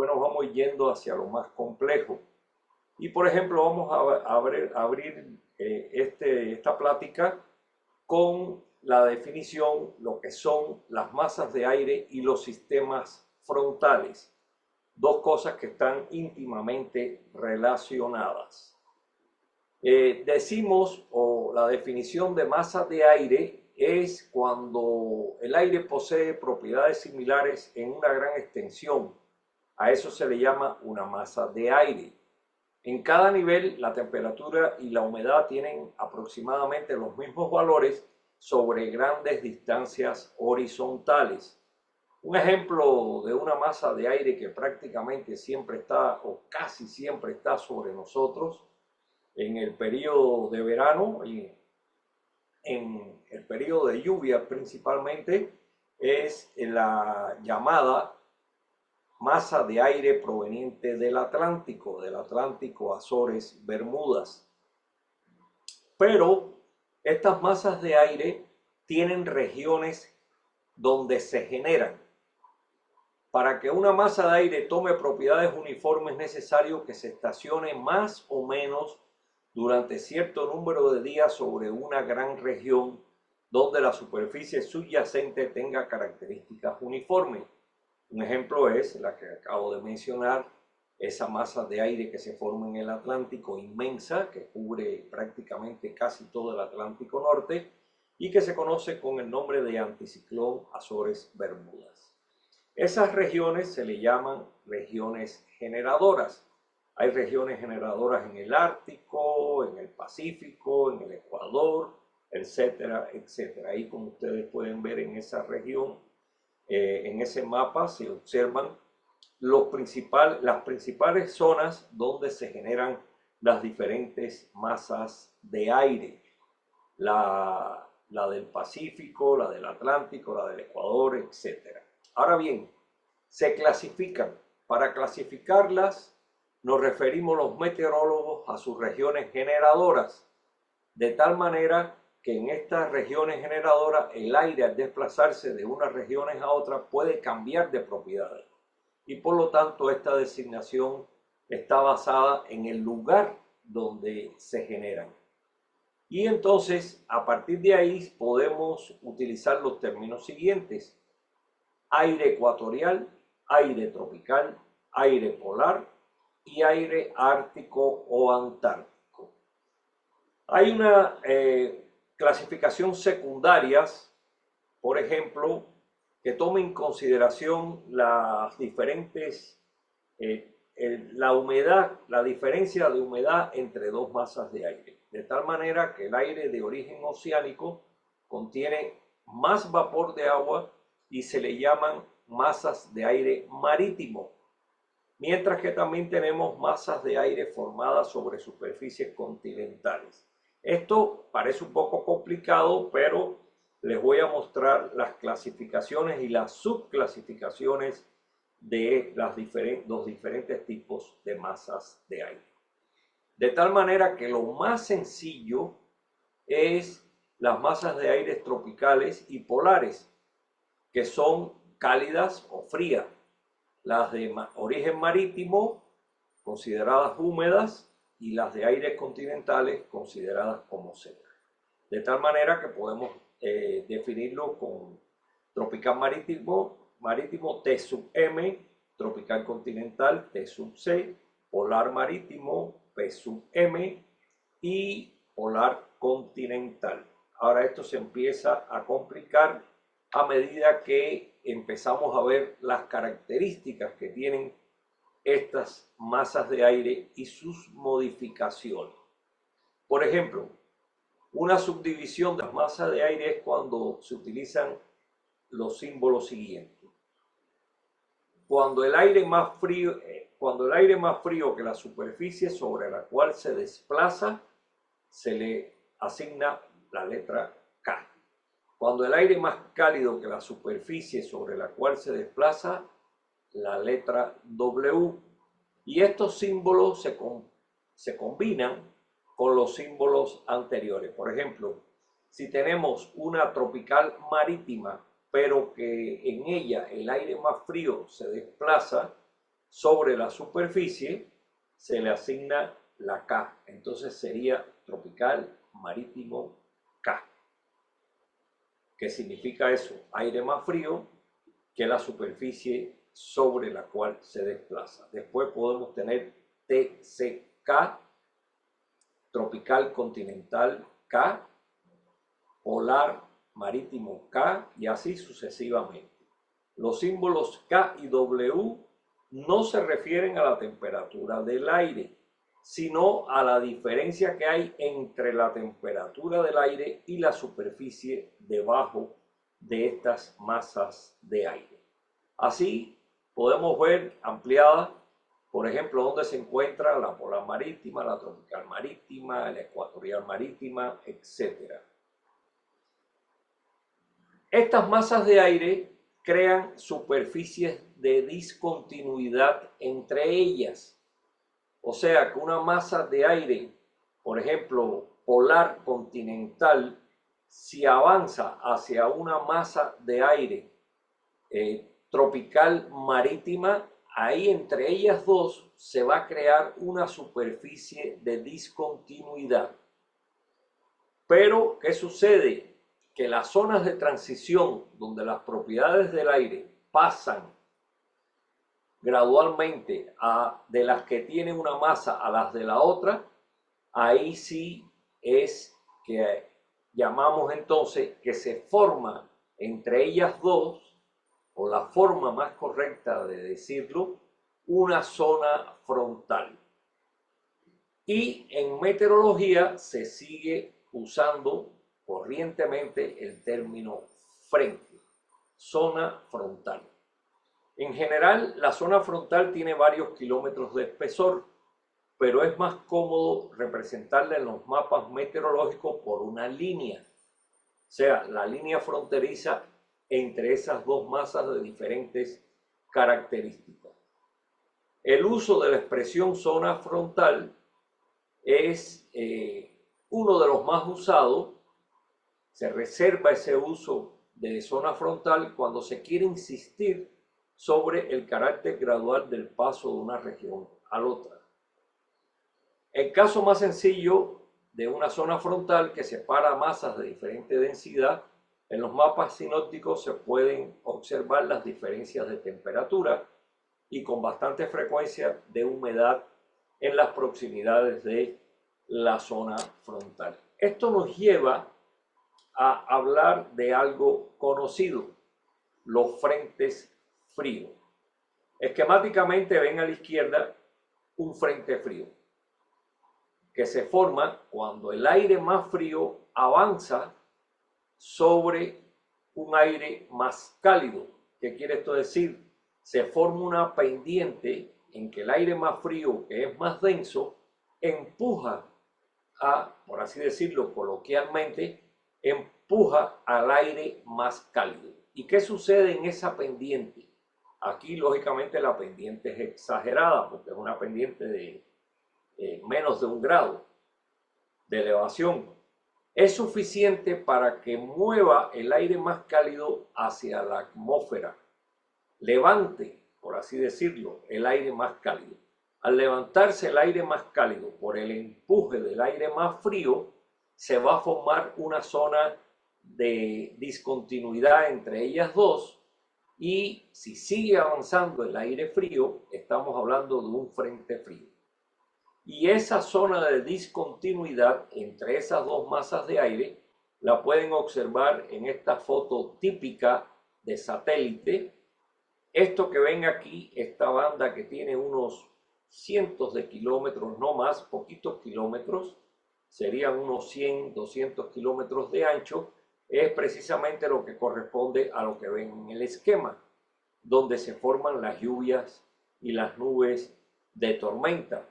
después nos vamos yendo hacia lo más complejo. Y por ejemplo, vamos a abrir esta plática con la definición, lo que son las masas de aire y los sistemas frontales. Dos cosas que están íntimamente relacionadas. Decimos, o la definición de masa de aire es cuando el aire posee propiedades similares en una gran extensión. A eso se le llama una masa de aire. En cada nivel, la temperatura y la humedad tienen aproximadamente los mismos valores sobre grandes distancias horizontales. Un ejemplo de una masa de aire que prácticamente siempre está o casi siempre está sobre nosotros en el periodo de verano y en el periodo de lluvia principalmente es la llamada masa de aire proveniente del Atlántico, Azores, Bermudas. Pero estas masas de aire tienen regiones donde se generan. Para que una masa de aire tome propiedades uniformes es necesario que se estacione más o menos durante cierto número de días sobre una gran región donde la superficie subyacente tenga características uniformes. Un ejemplo es la que acabo de mencionar, esa masa de aire que se forma en el Atlántico inmensa, que cubre prácticamente casi todo el Atlántico Norte y que se conoce con el nombre de anticiclón Azores-Bermudas. Esas regiones se le llaman regiones generadoras. Hay regiones generadoras en el Ártico, en el Pacífico, en el Ecuador, etcétera, etcétera. Ahí, como ustedes pueden ver en esa región, en ese mapa se observan las principales zonas donde se generan las diferentes masas de aire. La del Pacífico, la del Atlántico, la del Ecuador, etcétera. Ahora bien, se clasifican. Para clasificarlas nos referimos los meteorólogos a sus regiones generadoras, de tal manera que en estas regiones generadoras el aire al desplazarse de unas regiones a otras puede cambiar de propiedades y por lo tanto esta designación está basada en el lugar donde se generan. Y entonces a partir de ahí podemos utilizar los términos siguientes: aire ecuatorial, aire tropical, aire polar y aire ártico o antártico. Hay una clasificación secundarias, por ejemplo, que toma en consideración las diferentes, la humedad, la diferencia de humedad entre dos masas de aire. De tal manera que el aire de origen oceánico contiene más vapor de agua y se le llaman masas de aire marítimo, mientras que también tenemos masas de aire formadas sobre superficies continentales. Esto parece un poco complicado, pero les voy a mostrar las clasificaciones y las subclasificaciones de los diferentes tipos de masas de aire. De tal manera que lo más sencillo es las masas de aire tropicales y polares, que son cálidas o frías. Las de origen marítimo, consideradas húmedas, y las de aires continentales, consideradas como secas. De tal manera que podemos definirlo con tropical marítimo T sub M, tropical continental T sub C, polar marítimo P sub M y polar continental. Ahora esto se empieza a complicar a medida que empezamos a ver las características que tienen estas masas de aire y sus modificaciones. Por ejemplo, una subdivisión de las masas de aire es cuando se utilizan los símbolos siguientes. Cuando el aire más frío que la superficie sobre la cual se desplaza, se le asigna la letra K. Cuando el aire más cálido que la superficie sobre la cual se desplaza, la letra W. Y estos símbolos se combinan con los símbolos anteriores. Por ejemplo, si tenemos una tropical marítima, pero que en ella el aire más frío se desplaza sobre la superficie, se le asigna la K. Entonces sería tropical marítimo K. ¿Qué significa eso? Aire más frío que la superficie sobre la cual se desplaza. Después podemos tener TCK, tropical continental K, polar marítimo K, y así sucesivamente. Los símbolos K y W no se refieren a la temperatura del aire, sino a la diferencia que hay entre la temperatura del aire y la superficie debajo de estas masas de aire. Así podemos ver ampliada, por ejemplo, dónde se encuentra la polar marítima, la tropical marítima, la ecuatorial marítima, etc. Estas masas de aire crean superficies de discontinuidad entre ellas. O sea que una masa de aire, por ejemplo, polar continental, si avanza hacia una masa de aire tropical marítima, ahí entre ellas dos se va a crear una superficie de discontinuidad. Pero, ¿qué sucede? Que las zonas de transición donde las propiedades del aire pasan gradualmente de las que tienen una masa a las de la otra, ahí sí es que llamamos entonces que se forma entre ellas dos, o la forma más correcta de decirlo, una zona frontal. Y en meteorología se sigue usando corrientemente el término frente, zona frontal. En general, la zona frontal tiene varios kilómetros de espesor, pero es más cómodo representarla en los mapas meteorológicos por una línea, o sea, la línea fronteriza entre esas dos masas de diferentes características. El uso de la expresión zona frontal es uno de los más usados. Se reserva ese uso de zona frontal cuando se quiere insistir sobre el carácter gradual del paso de una región a la otra. El caso más sencillo de una zona frontal que separa masas de diferente densidad, en los mapas sinópticos se pueden observar las diferencias de temperatura y con bastante frecuencia de humedad en las proximidades de la zona frontal. Esto nos lleva a hablar de algo conocido, los frentes fríos. Esquemáticamente ven a la izquierda un frente frío que se forma cuando el aire más frío avanza sobre un aire más cálido. ¿Qué quiere esto decir? Se forma una pendiente en que el aire más frío, que es más denso, empuja por así decirlo coloquialmente, empuja al aire más cálido. ¿Y qué sucede en esa pendiente? Aquí, lógicamente, la pendiente es exagerada porque es una pendiente de menos de 1 grado de elevación. Es suficiente para que mueva el aire más cálido hacia la atmósfera, levante, por así decirlo, el aire más cálido. Al levantarse el aire más cálido por el empuje del aire más frío, se va a formar una zona de discontinuidad entre ellas dos, y si sigue avanzando el aire frío, estamos hablando de un frente frío. Y esa zona de discontinuidad entre esas dos masas de aire la pueden observar en esta foto típica de satélite. Esto que ven aquí, esta banda que tiene unos cientos de kilómetros, no más, poquitos kilómetros, serían unos 100, 200 kilómetros de ancho, es precisamente lo que corresponde a lo que ven en el esquema, donde se forman las lluvias y las nubes de tormenta.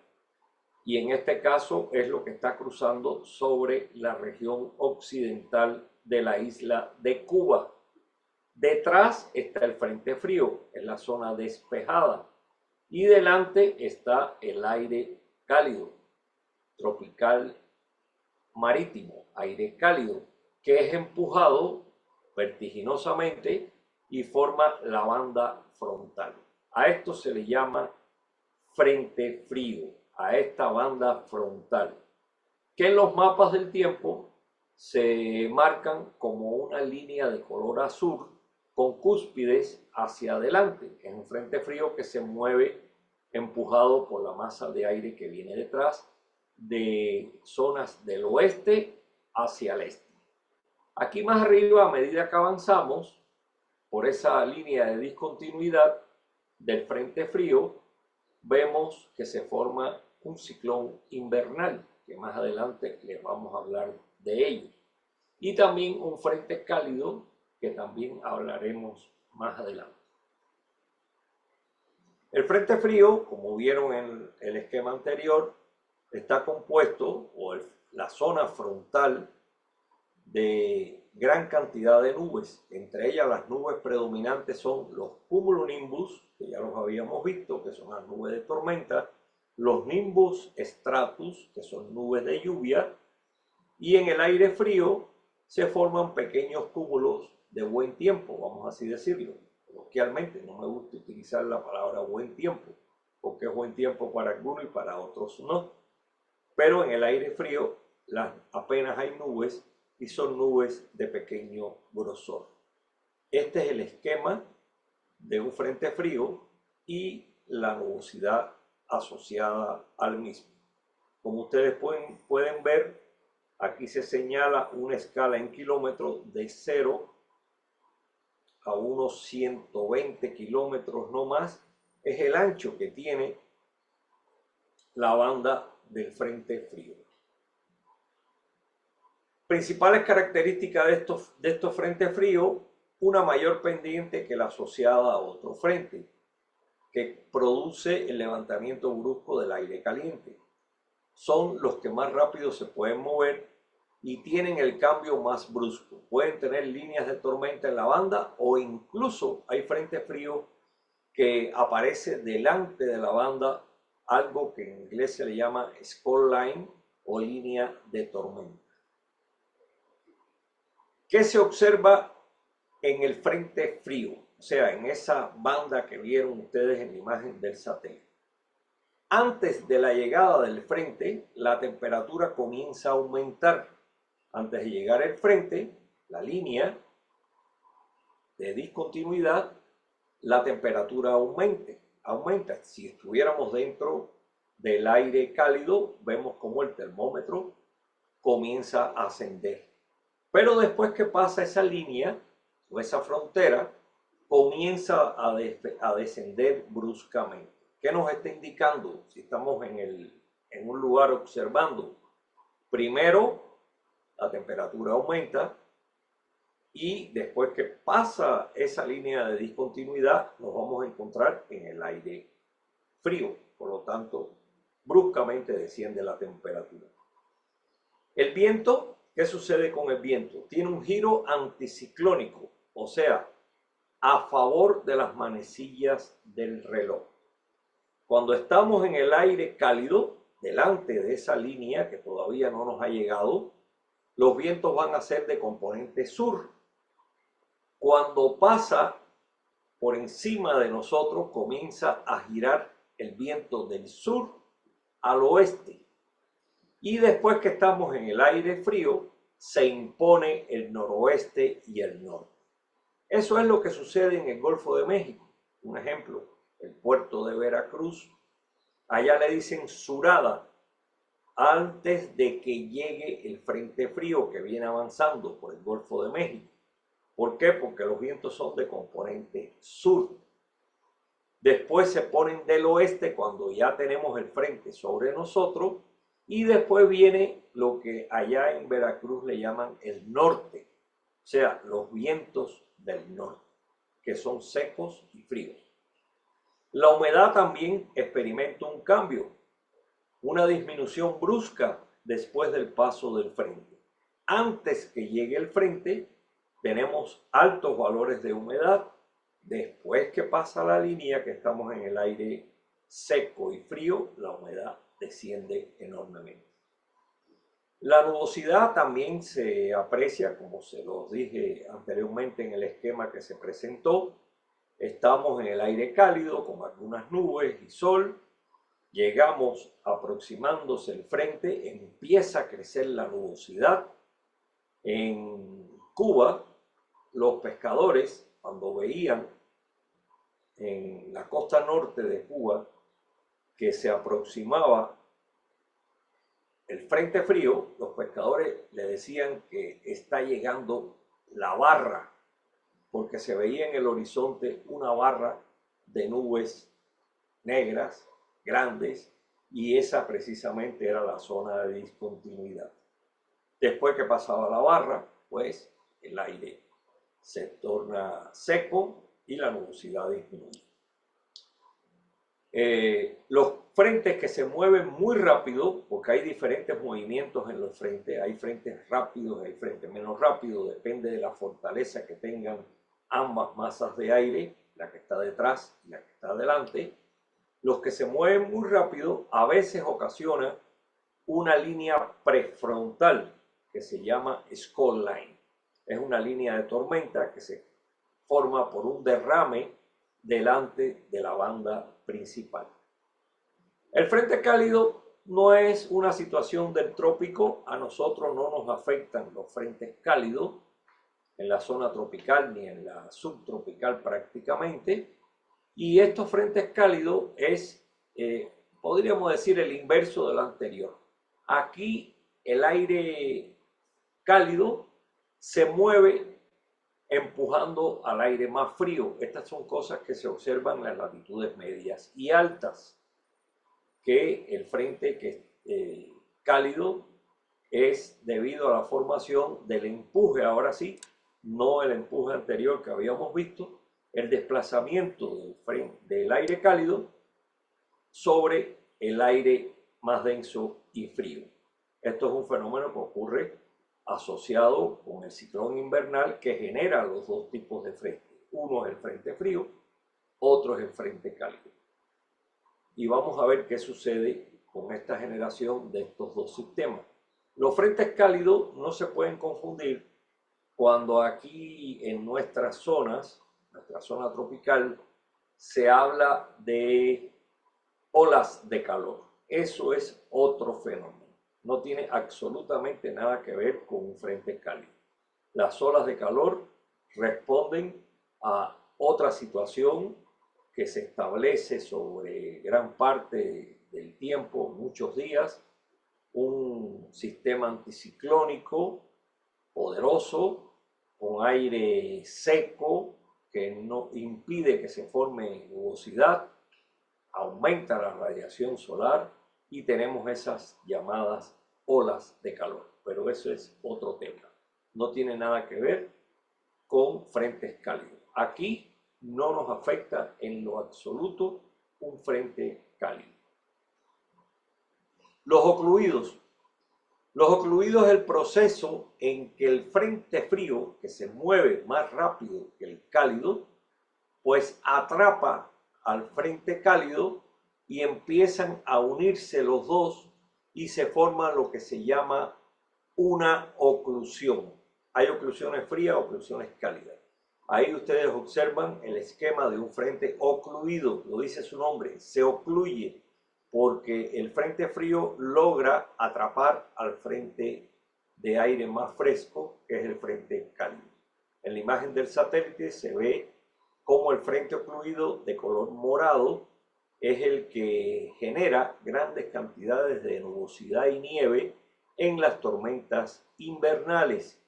Y en este caso es lo que está cruzando sobre la región occidental de la isla de Cuba. Detrás está el frente frío, en la zona despejada. Y delante está el aire cálido, tropical marítimo, aire cálido, que es empujado vertiginosamente y forma la banda frontal. A esto se le llama frente frío, a esta banda frontal, que en los mapas del tiempo se marcan como una línea de color azul con cúspides hacia adelante. Es un frente frío que se mueve empujado por la masa de aire que viene detrás de zonas del oeste hacia el este. Aquí más arriba, a medida que avanzamos por esa línea de discontinuidad del frente frío, vemos que se forma un ciclón invernal, que más adelante les vamos a hablar de ello. Y también un frente cálido, que también hablaremos más adelante. El frente frío, como vieron en el esquema anterior, está compuesto, o la zona frontal, de gran cantidad de nubes. Entre ellas las nubes predominantes son los cumulonimbus, que ya los habíamos visto, que son las nubes de tormenta, los nimbus stratus, que son nubes de lluvia, y en el aire frío se forman pequeños cúmulos de buen tiempo, vamos así decirlo. Coloquialmente, no me gusta utilizar la palabra buen tiempo, porque es buen tiempo para algunos y para otros no. Pero en el aire frío apenas hay nubes y son nubes de pequeño grosor. Este es el esquema de un frente frío y la nubosidad asociada al mismo. Como ustedes pueden ver, aquí se señala una escala en kilómetros de 0 a unos 120 kilómetros no más. Es el ancho que tiene la banda del frente frío. Principales características de estos frentes fríos: una mayor pendiente que la asociada a otro frente, que produce el levantamiento brusco del aire caliente. Son los que más rápido se pueden mover y tienen el cambio más brusco. Pueden tener líneas de tormenta en la banda, o incluso hay frentes fríos que aparece delante de la banda, algo que en inglés se le llama squall line o línea de tormenta. ¿Qué se observa en el frente frío? O sea, en esa banda que vieron ustedes en la imagen del satélite. Antes de la llegada del frente, la temperatura comienza a aumentar. Antes de llegar el frente, la línea de discontinuidad, la temperatura aumenta. Si estuviéramos dentro del aire cálido, vemos como el termómetro comienza a ascender. Pero después que pasa esa línea o esa frontera, comienza a descender bruscamente. ¿Qué nos está indicando? Si estamos en un lugar observando, primero la temperatura aumenta, y después que pasa esa línea de discontinuidad nos vamos a encontrar en el aire frío. Por lo tanto, bruscamente desciende la temperatura. El viento, ¿qué sucede con el viento? Tiene un giro anticiclónico, o sea, a favor de las manecillas del reloj. Cuando estamos en el aire cálido, delante de esa línea que todavía no nos ha llegado, los vientos van a ser de componente sur. Cuando pasa por encima de nosotros, comienza a girar el viento del sur al oeste. Y después que estamos en el aire frío, se impone el noroeste y el norte. Eso es lo que sucede en el Golfo de México. Un ejemplo, el puerto de Veracruz. Allá le dicen surada antes de que llegue el frente frío que viene avanzando por el Golfo de México. ¿Por qué? Porque los vientos son de componente sur. Después se ponen del oeste cuando ya tenemos el frente sobre nosotros, y después viene lo que allá en Veracruz le llaman el norte, o sea, los vientos del norte, que son secos y fríos. La humedad también experimenta un cambio, una disminución brusca después del paso del frente. Antes que llegue el frente, tenemos altos valores de humedad. Después que pasa la línea, que estamos en el aire seco y frío, la humedad desciende enormemente. La nubosidad también se aprecia, como se los dije anteriormente en el esquema que se presentó. Estamos en el aire cálido con algunas nubes y sol. llegamos aproximándose el frente, empieza a crecer la nubosidad. En Cuba, los pescadores, cuando veían en la costa norte de Cuba que se aproximaba el frente frío, los pescadores le decían que está llegando la barra, porque se veía en el horizonte una barra de nubes negras, grandes, y esa precisamente era la zona de discontinuidad. Después que pasaba la barra, pues el aire se torna seco y la nubosidad disminuye. Los frentes que se mueven muy rápido, porque hay diferentes movimientos en los frentes, hay frentes rápidos, hay frentes menos rápidos, depende de la fortaleza que tengan ambas masas de aire, la que está detrás y la que está adelante. Los que se mueven muy rápido a veces ocasionan una línea prefrontal que se llama Scoll Line. Es una línea de tormenta que se forma por un derrame delante de la banda principal. El frente cálido no es una situación del trópico, a nosotros no nos afectan los frentes cálidos en la zona tropical ni en la subtropical prácticamente, y estos frentes cálidos es, podríamos decir, el inverso del anterior. Aquí el aire cálido se mueve empujando al aire más frío. Estas son cosas que se observan en las latitudes medias y altas, que el frente que es cálido es debido a la formación del empuje, ahora sí, no el empuje anterior que habíamos visto, el desplazamiento del aire cálido sobre el aire más denso y frío. Esto es un fenómeno que ocurre asociado con el ciclón invernal que genera los dos tipos de frente. Uno es el frente frío, otro es el frente cálido. Y vamos a ver qué sucede con esta generación de estos dos sistemas. Los frentes cálidos no se pueden confundir cuando aquí en nuestras zonas, nuestra zona tropical, se habla de olas de calor. Eso es otro fenómeno. No tiene absolutamente nada que ver con un frente cálido. Las olas de calor responden a otra situación que se establece sobre gran parte del tiempo, muchos días, un sistema anticiclónico poderoso, con aire seco que no impide que se forme nubosidad, aumenta la radiación solar y tenemos esas llamadas olas de calor. Pero eso es otro tema. No tiene nada que ver con frentes cálidos. Aquí no nos afecta en lo absoluto un frente cálido. Los ocluidos. Los ocluidos es el proceso en que el frente frío, que se mueve más rápido que el cálido, pues atrapa al frente cálido y empiezan a unirse los dos y se forma lo que se llama una oclusión. Hay oclusiones frías, oclusiones cálidas. Ahí ustedes observan el esquema de un frente ocluido, lo dice su nombre, se ocluye porque el frente frío logra atrapar al frente de aire más fresco, que es el frente cálido. En la imagen del satélite se ve cómo el frente ocluido de color morado es el que genera grandes cantidades de nubosidad y nieve en las tormentas invernales,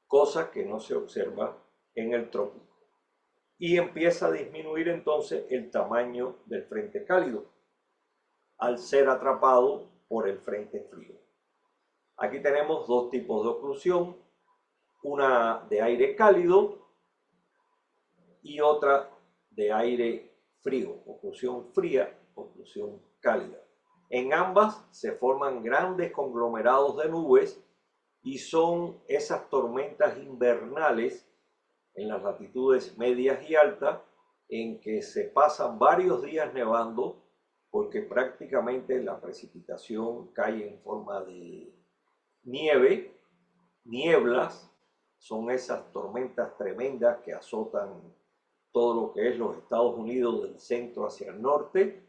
cosa que no se observa en el trópico. Y empieza a disminuir entonces el tamaño del frente cálido al ser atrapado por el frente frío. Aquí tenemos dos tipos de oclusión, una de aire cálido y otra de aire frío, oclusión fría, oclusión cálida. En ambas se forman grandes conglomerados de nubes y son esas tormentas invernales en las latitudes medias y altas en que se pasan varios días nevando porque prácticamente la precipitación cae en forma de nieve, nieblas, son esas tormentas tremendas que azotan todo lo que es los Estados Unidos del centro hacia el norte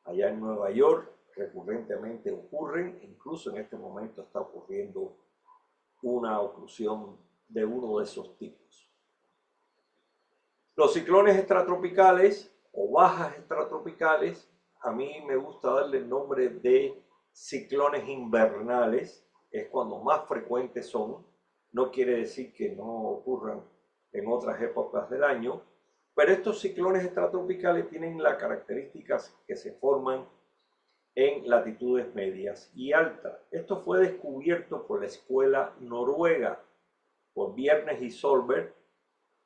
allá en Nueva York recurrentemente ocurren, incluso en este momento está ocurriendo una oclusión de uno de esos tipos. Los ciclones extratropicales o bajas extratropicales, a mí me gusta darle el nombre de ciclones invernales, es cuando más frecuentes son, no quiere decir que no ocurran en otras épocas del año, pero estos ciclones extratropicales tienen las características que se forman en latitudes medias y altas. Esto fue descubierto por la escuela noruega, por Bjerknes y Solberg,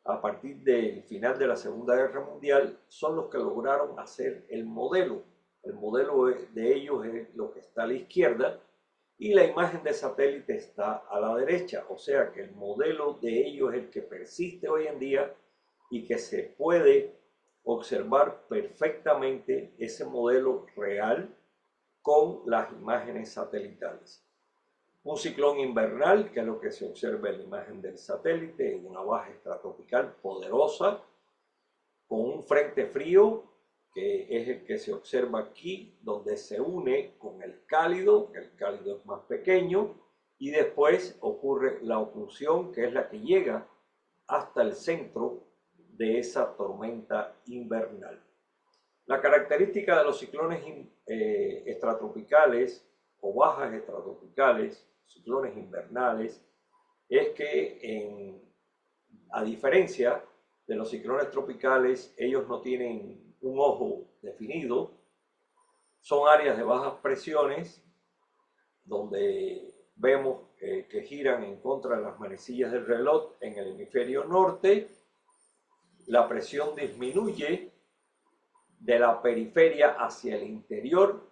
a partir del final de la Segunda Guerra Mundial. Son los que lograron hacer el modelo. El modelo de ellos es lo que está a la izquierda y la imagen de satélite está a la derecha. O sea que el modelo de ellos es el que persiste hoy en día y que se puede observar perfectamente ese modelo real con las imágenes satelitales. Un ciclón invernal, que es lo que se observa en la imagen del satélite, en una baja extratropical poderosa, con un frente frío, que es el que se observa aquí, donde se une con el cálido, que el cálido es más pequeño, y después ocurre la oclusión, que es la que llega hasta el centro de esa tormenta invernal. La característica de los ciclones extratropicales o bajas extratropicales, ciclones invernales, es que a diferencia de los ciclones tropicales, ellos no tienen un ojo definido, son áreas de bajas presiones donde vemos que giran en contra de las manecillas del reloj en el hemisferio norte, la presión disminuye de la periferia hacia el interior,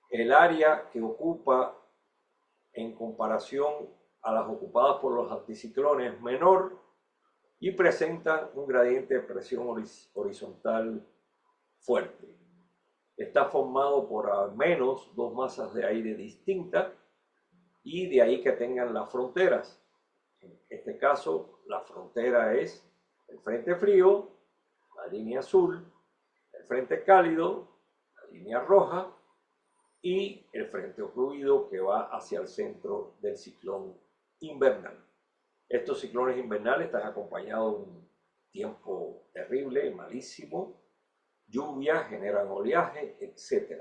el área que ocupa en comparación a las ocupadas por los anticiclones es menor y presentan un gradiente de presión horizontal fuerte. Está formado por al menos dos masas de aire distintas y de ahí que tengan las fronteras. En este caso, la frontera es el frente frío, la línea azul, el frente cálido, la línea roja, y el frente ocluido que va hacia el centro del ciclón invernal. Estos ciclones invernales están acompañados de un tiempo terrible, malísimo, lluvias, generan oleaje, etc.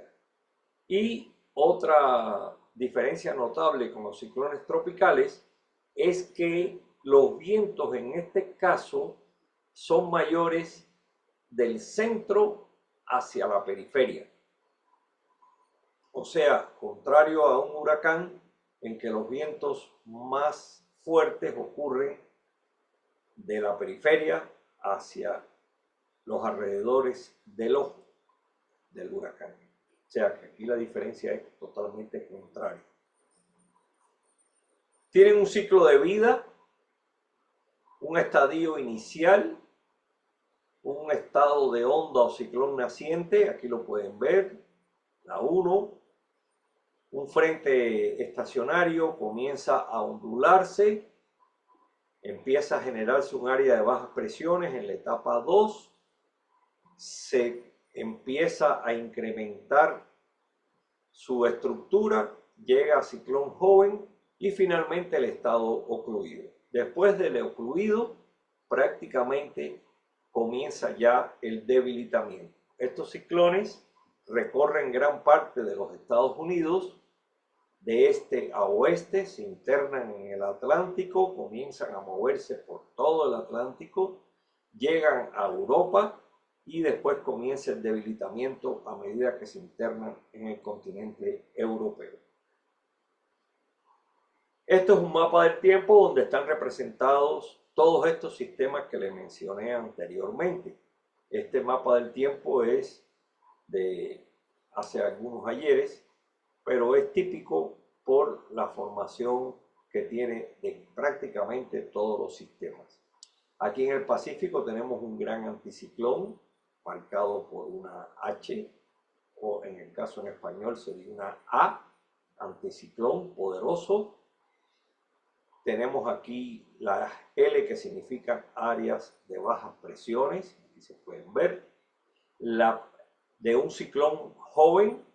Y otra diferencia notable con los ciclones tropicales es que los vientos en este caso son mayores del centro hacia la periferia. O sea, contrario a un huracán en que los vientos más fuertes ocurren de la periferia hacia los alrededores del ojo del huracán. O sea que aquí la diferencia es totalmente contraria. Tienen un ciclo de vida, un estadio inicial, un estado de onda o ciclón naciente, aquí lo pueden ver, la 1. Un frente estacionario comienza a ondularse, empieza a generarse un área de bajas presiones en la etapa 2, se empieza a incrementar su estructura, llega a ciclón joven y finalmente el estado ocluido. Después del ocluido, prácticamente comienza ya el debilitamiento. Estos ciclones recorren gran parte de los Estados Unidos, de este a oeste, se internan en el Atlántico, comienzan a moverse por todo el Atlántico, llegan a Europa y después comienza el debilitamiento a medida que se internan en el continente europeo. Esto es un mapa del tiempo donde están representados todos estos sistemas que les mencioné anteriormente. Este mapa del tiempo es de hace algunos ayeres, pero es típico por la formación que tiene de prácticamente todos los sistemas. Aquí en el Pacífico tenemos un gran anticiclón marcado por una H, o en el caso en español sería una A, anticiclón poderoso. Tenemos aquí la L, que significan áreas de bajas presiones, aquí se pueden ver. La de un ciclón joven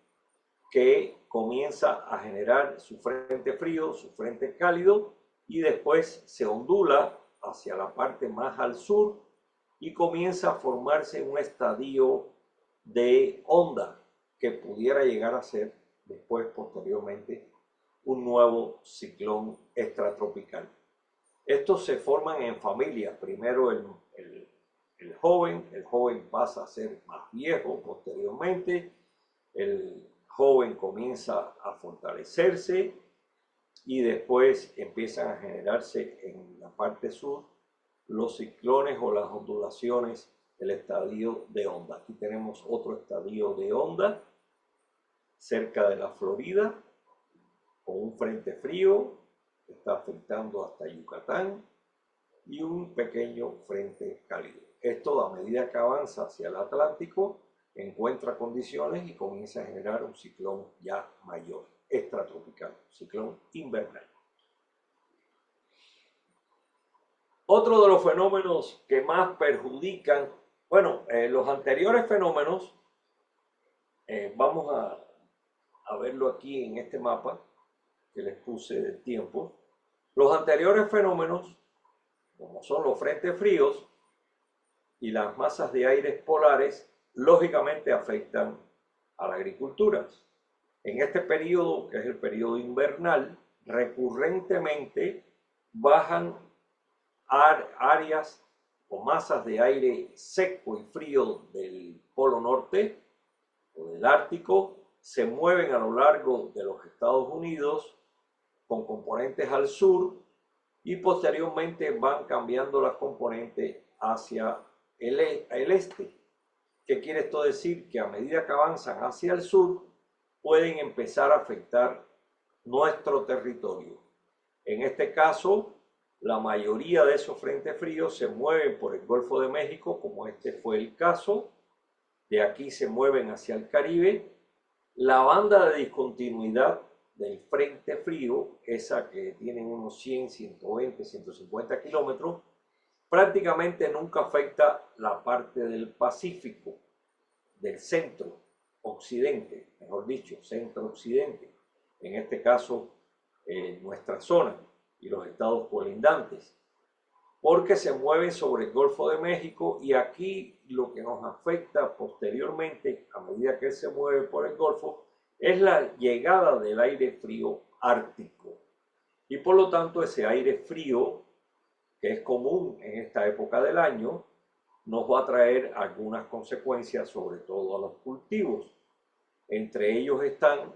que comienza a generar su frente frío, su frente cálido, y después se ondula hacia la parte más al sur y comienza a formarse un estadio de onda que pudiera llegar a ser después, posteriormente, un nuevo ciclón extratropical. Estos se forman en familias. Primero el joven pasa a ser más viejo posteriormente, el joven comienza a fortalecerse y después empiezan a generarse en la parte sur los ciclones o las ondulaciones del estadio de onda. Aquí tenemos otro estadio de onda cerca de la Florida con un frente frío que está afectando hasta Yucatán y un pequeño frente cálido. Esto, a medida que avanza hacia el Atlántico, encuentra condiciones y comienza a generar un ciclón ya mayor, extratropical, ciclón invernal. Otro de los fenómenos que más perjudican, bueno, los anteriores fenómenos, vamos a verlo aquí en este mapa que les puse de tiempo. Los anteriores fenómenos, como son los frentes fríos y las masas de aire polares, lógicamente afectan a la agricultura. En este periodo, que es el periodo invernal, recurrentemente bajan áreas o masas de aire seco y frío del Polo Norte o del Ártico, se mueven a lo largo de los Estados Unidos con componentes al sur y posteriormente van cambiando las componentes hacia el este. ¿Qué quiere esto decir? Que a medida que avanzan hacia el sur, pueden empezar a afectar nuestro territorio. En este caso, la mayoría de esos frentes fríos se mueven por el Golfo de México, como este fue el caso. De aquí se mueven hacia el Caribe. La banda de discontinuidad del frente frío, esa que tiene unos 100, 120, 150 kilómetros, prácticamente nunca afecta la parte del Pacífico, del centro occidente, mejor dicho, centro occidente, en este caso nuestra zona y los estados colindantes, porque se mueve sobre el Golfo de México y aquí lo que nos afecta posteriormente, a medida que se mueve por el Golfo, es la llegada del aire frío ártico. Y por lo tanto ese aire frío, que es común en esta época del año, nos va a traer algunas consecuencias, sobre todo a los cultivos. Entre ellos están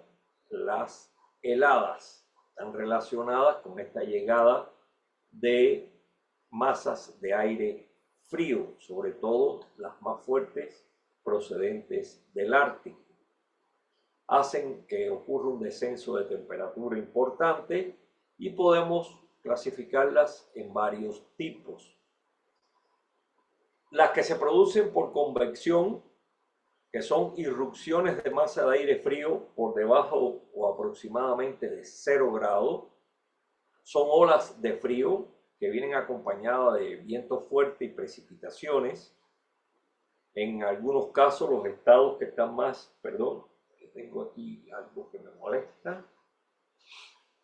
las heladas, están relacionadas con esta llegada de masas de aire frío, sobre todo las más fuertes procedentes del Ártico. Hacen que ocurra un descenso de temperatura importante y podemos clasificarlas en varios tipos. Las que se producen por convección, que son irrupciones de masa de aire frío por debajo o aproximadamente de 0 grados, son olas de frío que vienen acompañadas de viento fuerte y precipitaciones. En algunos casos los estados que están más, tengo aquí algo que me molesta.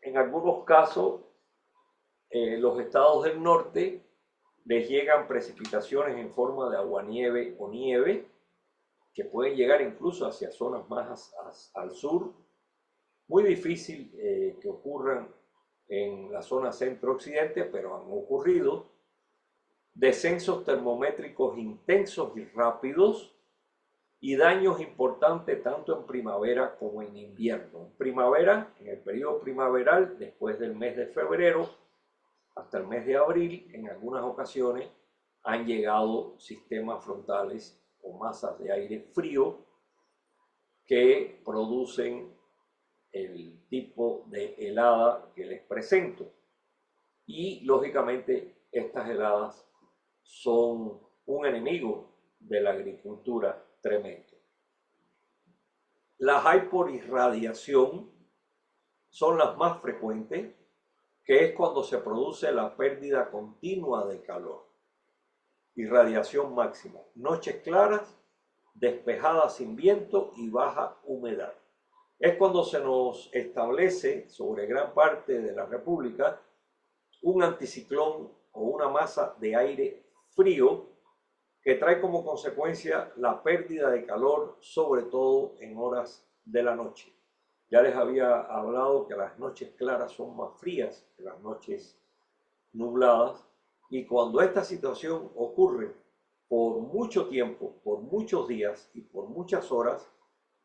En algunos casos los estados del norte les llegan precipitaciones en forma de aguanieve o nieve, que pueden llegar incluso hacia zonas más al sur. Muy difícil que ocurran en la zona centro-occidente, pero han ocurrido. Descensos termométricos intensos y rápidos y daños importantes tanto en primavera como en invierno. En primavera, en el periodo primaveral, después del mes de febrero hasta el mes de abril, en algunas ocasiones han llegado sistemas frontales o masas de aire frío que producen el tipo de helada que les presento. Y lógicamente estas heladas son un enemigo de la agricultura tremendo. La hipoirradiación son las más frecuentes, que es cuando se produce la pérdida continua de calor. Irradiación máxima, noches claras despejada sin viento y baja humedad. Es cuando se nos establece sobre gran parte de la República un anticiclón o una masa de aire frío que trae como consecuencia la pérdida de calor, sobre todo en horas de la noche. Ya les había hablado que las noches claras son más frías que las noches nubladas, y cuando esta situación ocurre por mucho tiempo, por muchos días y por muchas horas,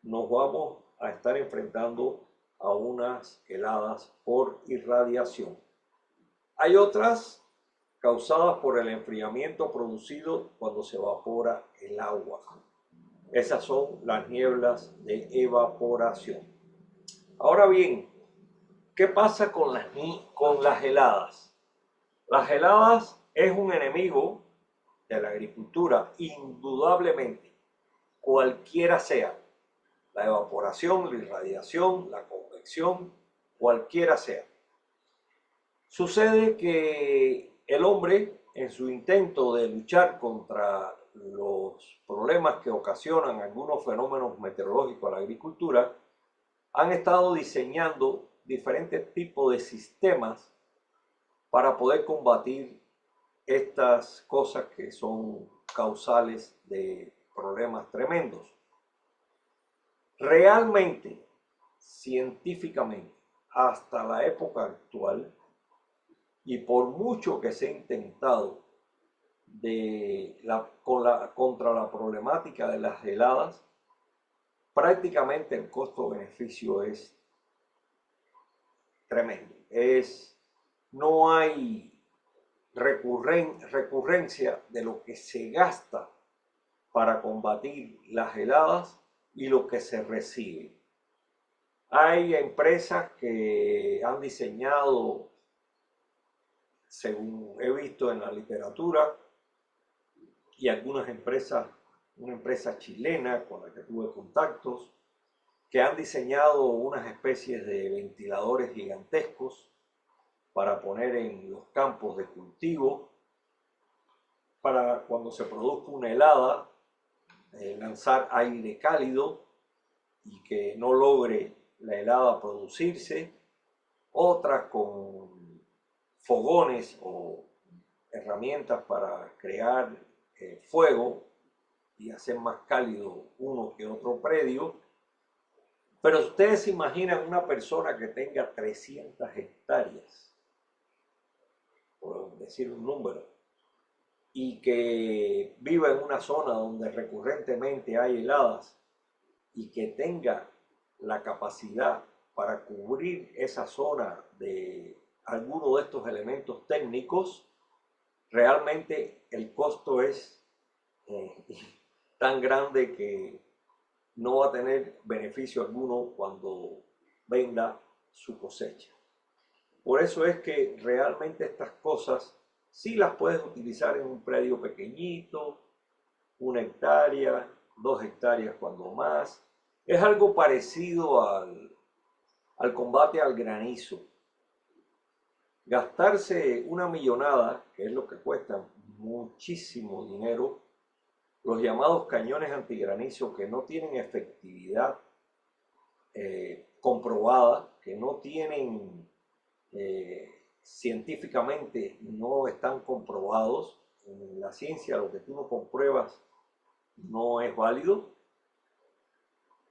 nos vamos a estar enfrentando a unas heladas por irradiación. Hay otras causadas por el enfriamiento producido cuando se evapora el agua. Esas son las nieblas de evaporación. Ahora bien, ¿qué pasa con las heladas? Las heladas es un enemigo de la agricultura, indudablemente, cualquiera sea. La evaporación, la irradiación, la convección, cualquiera sea. Sucede que el hombre, en su intento de luchar contra los problemas que ocasionan algunos fenómenos meteorológicos a la agricultura, han estado diseñando diferentes tipos de sistemas para poder combatir estas cosas que son causales de problemas tremendos. Realmente, científicamente, hasta la época actual, y por mucho que se ha intentado contra la problemática de las heladas, prácticamente el costo-beneficio es tremendo. No hay recurrencia de lo que se gasta para combatir las heladas y lo que se recibe. Hay empresas que han diseñado, según he visto en la literatura, y algunas empresas, una empresa chilena con la que tuve contactos, que han diseñado unas especies de ventiladores gigantescos para poner en los campos de cultivo, para cuando se produzca una helada, lanzar aire cálido y que no logre la helada producirse. Otras con fogones o herramientas para crear fuego y hacer más cálido uno que otro predio. Pero ustedes se imaginan una persona que tenga 300 hectáreas, por decir un número, y que viva en una zona donde recurrentemente hay heladas y que tenga la capacidad para cubrir esa zona de alguno de estos elementos técnicos, realmente el costo es tan grande que no va a tener beneficio alguno cuando venda su cosecha. Por eso es que realmente estas cosas sí las puedes utilizar en un predio pequeñito, 1 hectárea, 2 hectáreas cuando más. Es algo parecido al combate al granizo. Gastarse una millonada, que es lo que cuesta muchísimo dinero, los llamados cañones antigranizo que no tienen efectividad comprobada, que no tienen científicamente, no están comprobados. En la ciencia lo que tú no compruebas no es válido,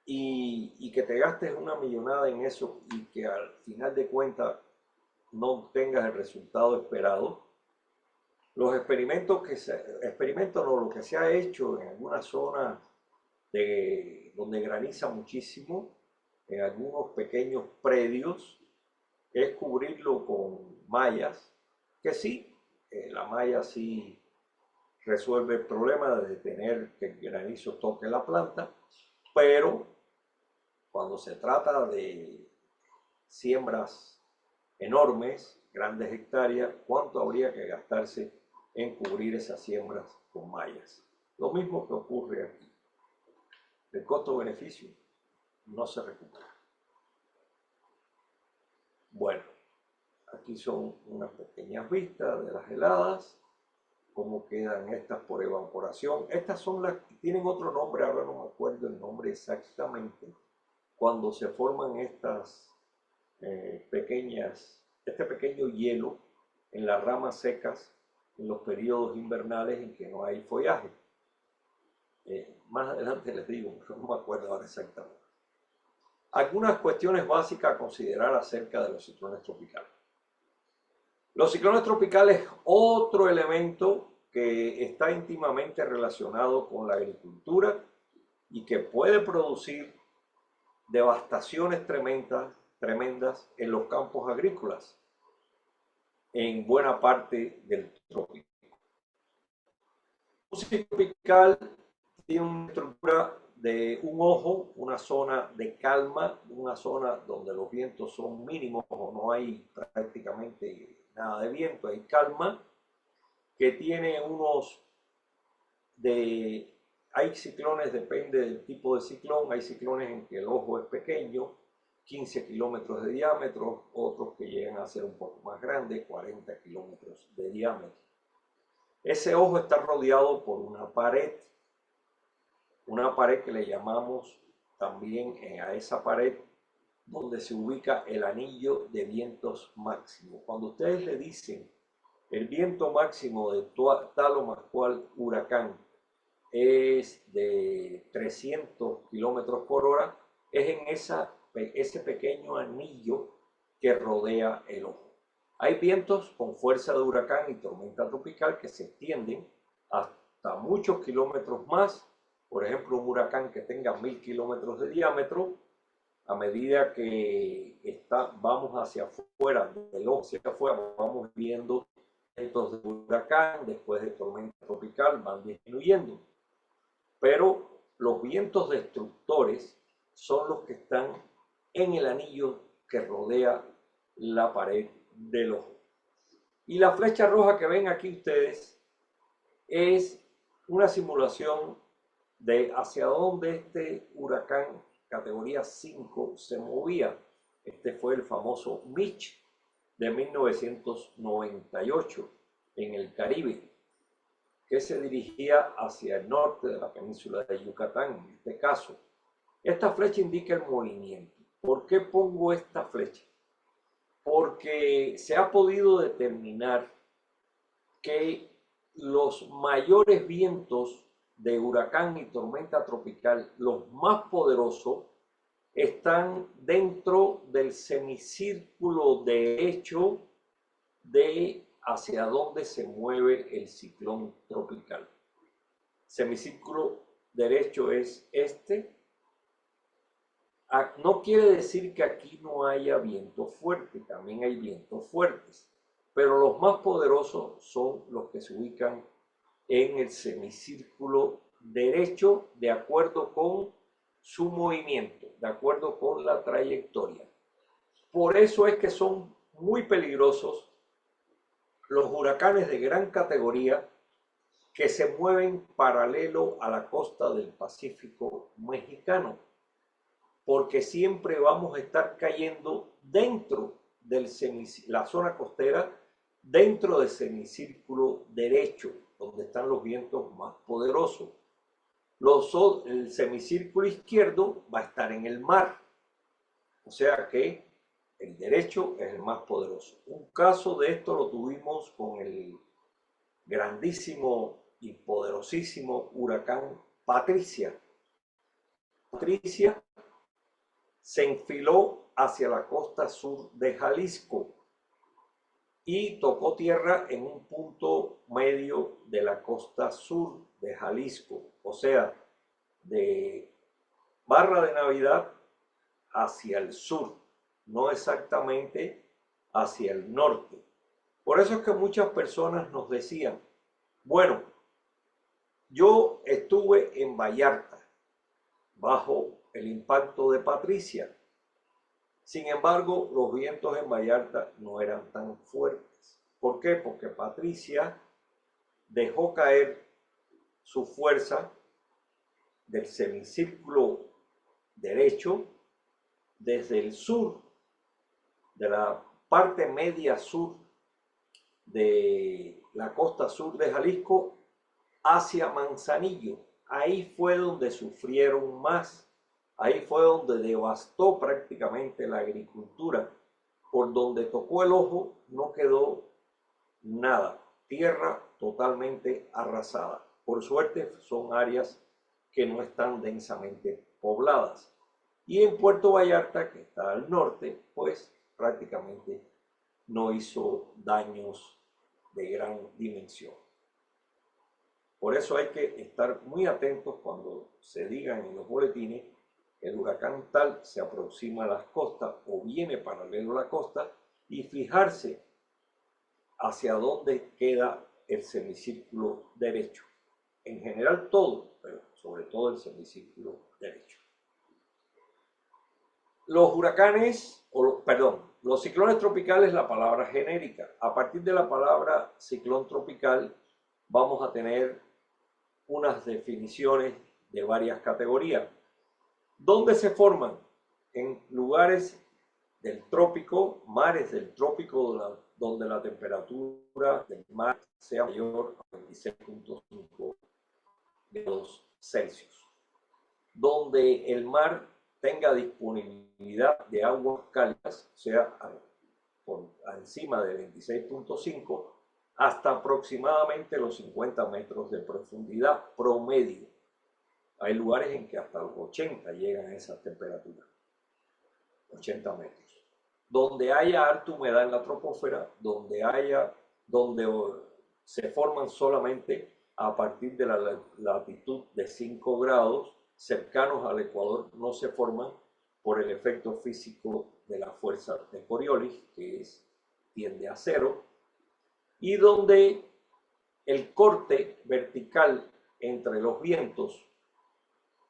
y que te gastes una millonada en eso y que al final de cuentas no obtengas el resultado esperado. Los experimentos lo que se ha hecho en algunas zonas donde graniza muchísimo, en algunos pequeños predios, es cubrirlo con mallas, que sí, la malla sí resuelve el problema de tener que el granizo toque la planta, pero cuando se trata de siembras enormes, grandes hectáreas, ¿cuánto habría que gastarse en cubrir esas siembras con mallas? Lo mismo que ocurre aquí. El costo-beneficio no se recupera. Bueno, aquí son unas pequeñas vistas de las heladas. cómo quedan estas por evaporación. Estas son las que tienen otro nombre, ahora no me acuerdo el nombre exactamente, cuando se forman estas este pequeño hielo en las ramas secas en los periodos invernales en que no hay follaje. Más adelante les digo, pero no me acuerdo ahora exactamente. Algunas cuestiones básicas a considerar acerca de los ciclones tropicales. Los ciclones tropicales, otro elemento que está íntimamente relacionado con la agricultura y que puede producir devastaciones tremendas en los campos agrícolas en buena parte del trópico. Un ciclón tropical tiene una estructura de un ojo, una zona de calma, una zona donde los vientos son mínimos o no hay prácticamente nada de viento, hay calma, que tiene hay ciclones, depende del tipo de ciclón, hay ciclones en que el ojo es pequeño, 15 kilómetros de diámetro, otros que llegan a ser un poco más grandes, 40 kilómetros de diámetro. Ese ojo está rodeado por una pared que le llamamos también a esa pared donde se ubica el anillo de vientos máximo. Cuando ustedes le dicen el viento máximo de tal o más cual huracán es de 300 kilómetros por hora, es en ese pequeño anillo que rodea el ojo. Hay vientos con fuerza de huracán y tormenta tropical que se extienden hasta muchos kilómetros más. Por ejemplo, un huracán que tenga 1000 kilómetros de diámetro, a medida que vamos hacia afuera, del ojo hacia afuera, vamos viendo vientos de huracán, después de tormenta tropical, van disminuyendo. Pero los vientos destructores son los que están en el anillo que rodea la pared del ojo. Y la flecha roja que ven aquí ustedes es una simulación de hacia dónde este huracán categoría 5 se movía. Este fue el famoso Mitch de 1998 en el Caribe, que se dirigía hacia el norte de la península de Yucatán, en este caso. Esta flecha indica el movimiento. ¿Por qué pongo esta flecha? Porque se ha podido determinar que los mayores vientos de huracán y tormenta tropical, los más poderosos, están dentro del semicírculo derecho de hacia dónde se mueve el ciclón tropical. Semicírculo derecho es este. No quiere decir que aquí no haya viento fuerte, también hay vientos fuertes, pero los más poderosos son los que se ubican en el semicírculo derecho de acuerdo con su movimiento, de acuerdo con la trayectoria. Por eso es que son muy peligrosos los huracanes de gran categoría que se mueven paralelo a la costa del Pacífico mexicano, porque siempre vamos a estar cayendo dentro de la zona costera, dentro del semicírculo derecho, donde están los vientos más poderosos. El semicírculo izquierdo va a estar en el mar, o sea que el derecho es el más poderoso. Un caso de esto lo tuvimos con el grandísimo y poderosísimo huracán Patricia. Patricia se enfiló hacia la costa sur de Jalisco y tocó tierra en un punto medio de la costa sur de Jalisco, o sea, de Barra de Navidad hacia el sur, no exactamente hacia el norte. Por eso es que muchas personas nos decían, bueno, yo estuve en Vallarta bajo el impacto de Patricia. Sin embargo, los vientos en Vallarta no eran tan fuertes. ¿Por qué? Porque Patricia dejó caer su fuerza del semicírculo derecho desde el sur, de la parte media sur de la costa sur de Jalisco hacia Manzanillo. Ahí fue donde sufrieron más, ahí fue donde devastó prácticamente la agricultura. Por donde tocó el ojo no quedó nada, tierra totalmente arrasada. Por suerte son áreas que no están densamente pobladas. Y en Puerto Vallarta, que está al norte, pues prácticamente no hizo daños de gran dimensión. Por eso hay que estar muy atentos cuando se digan en los boletines: el huracán tal se aproxima a las costas o viene paralelo a la costa, y fijarse hacia dónde queda el semicírculo derecho. En general todo, pero sobre todo el semicírculo derecho. Los huracanes, los ciclones tropicales, la palabra genérica. A partir de la palabra ciclón tropical vamos a tener unas definiciones de varias categorías. ¿Dónde se forman? En lugares del trópico, mares del trópico, donde la temperatura del mar sea mayor a 26.5 grados Celsius. Donde el mar tenga disponibilidad de aguas cálidas, sea por encima de 26.5 hasta aproximadamente los 50 metros de profundidad promedio. Hay lugares en que hasta los 80 llegan a esa temperatura, 80 metros. Donde haya alta humedad en la troposfera, donde se forman solamente a partir de la latitud de 5 grados, cercanos al ecuador no se forman por el efecto físico de la fuerza de Coriolis, que tiende a cero, y donde el corte vertical entre los vientos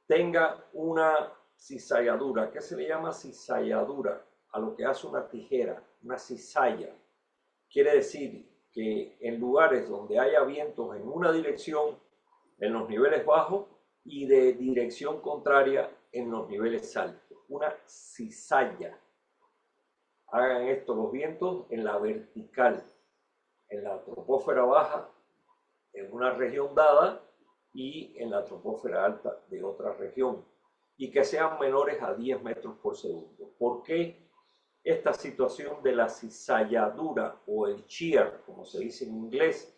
tenga una cizalladura. ¿Qué se le llama cizalladura? A lo que hace una tijera, una cizalla. Quiere decir que en lugares donde haya vientos en una dirección, en los niveles bajos, y de dirección contraria en los niveles altos. Una cizalla. Hagan esto los vientos en la vertical, en la troposfera baja, en una región dada, y en la troposfera alta de otra región, y que sean menores a 10 metros por segundo. ¿Por qué esta situación de la cizalladura o el shear, como se dice en inglés,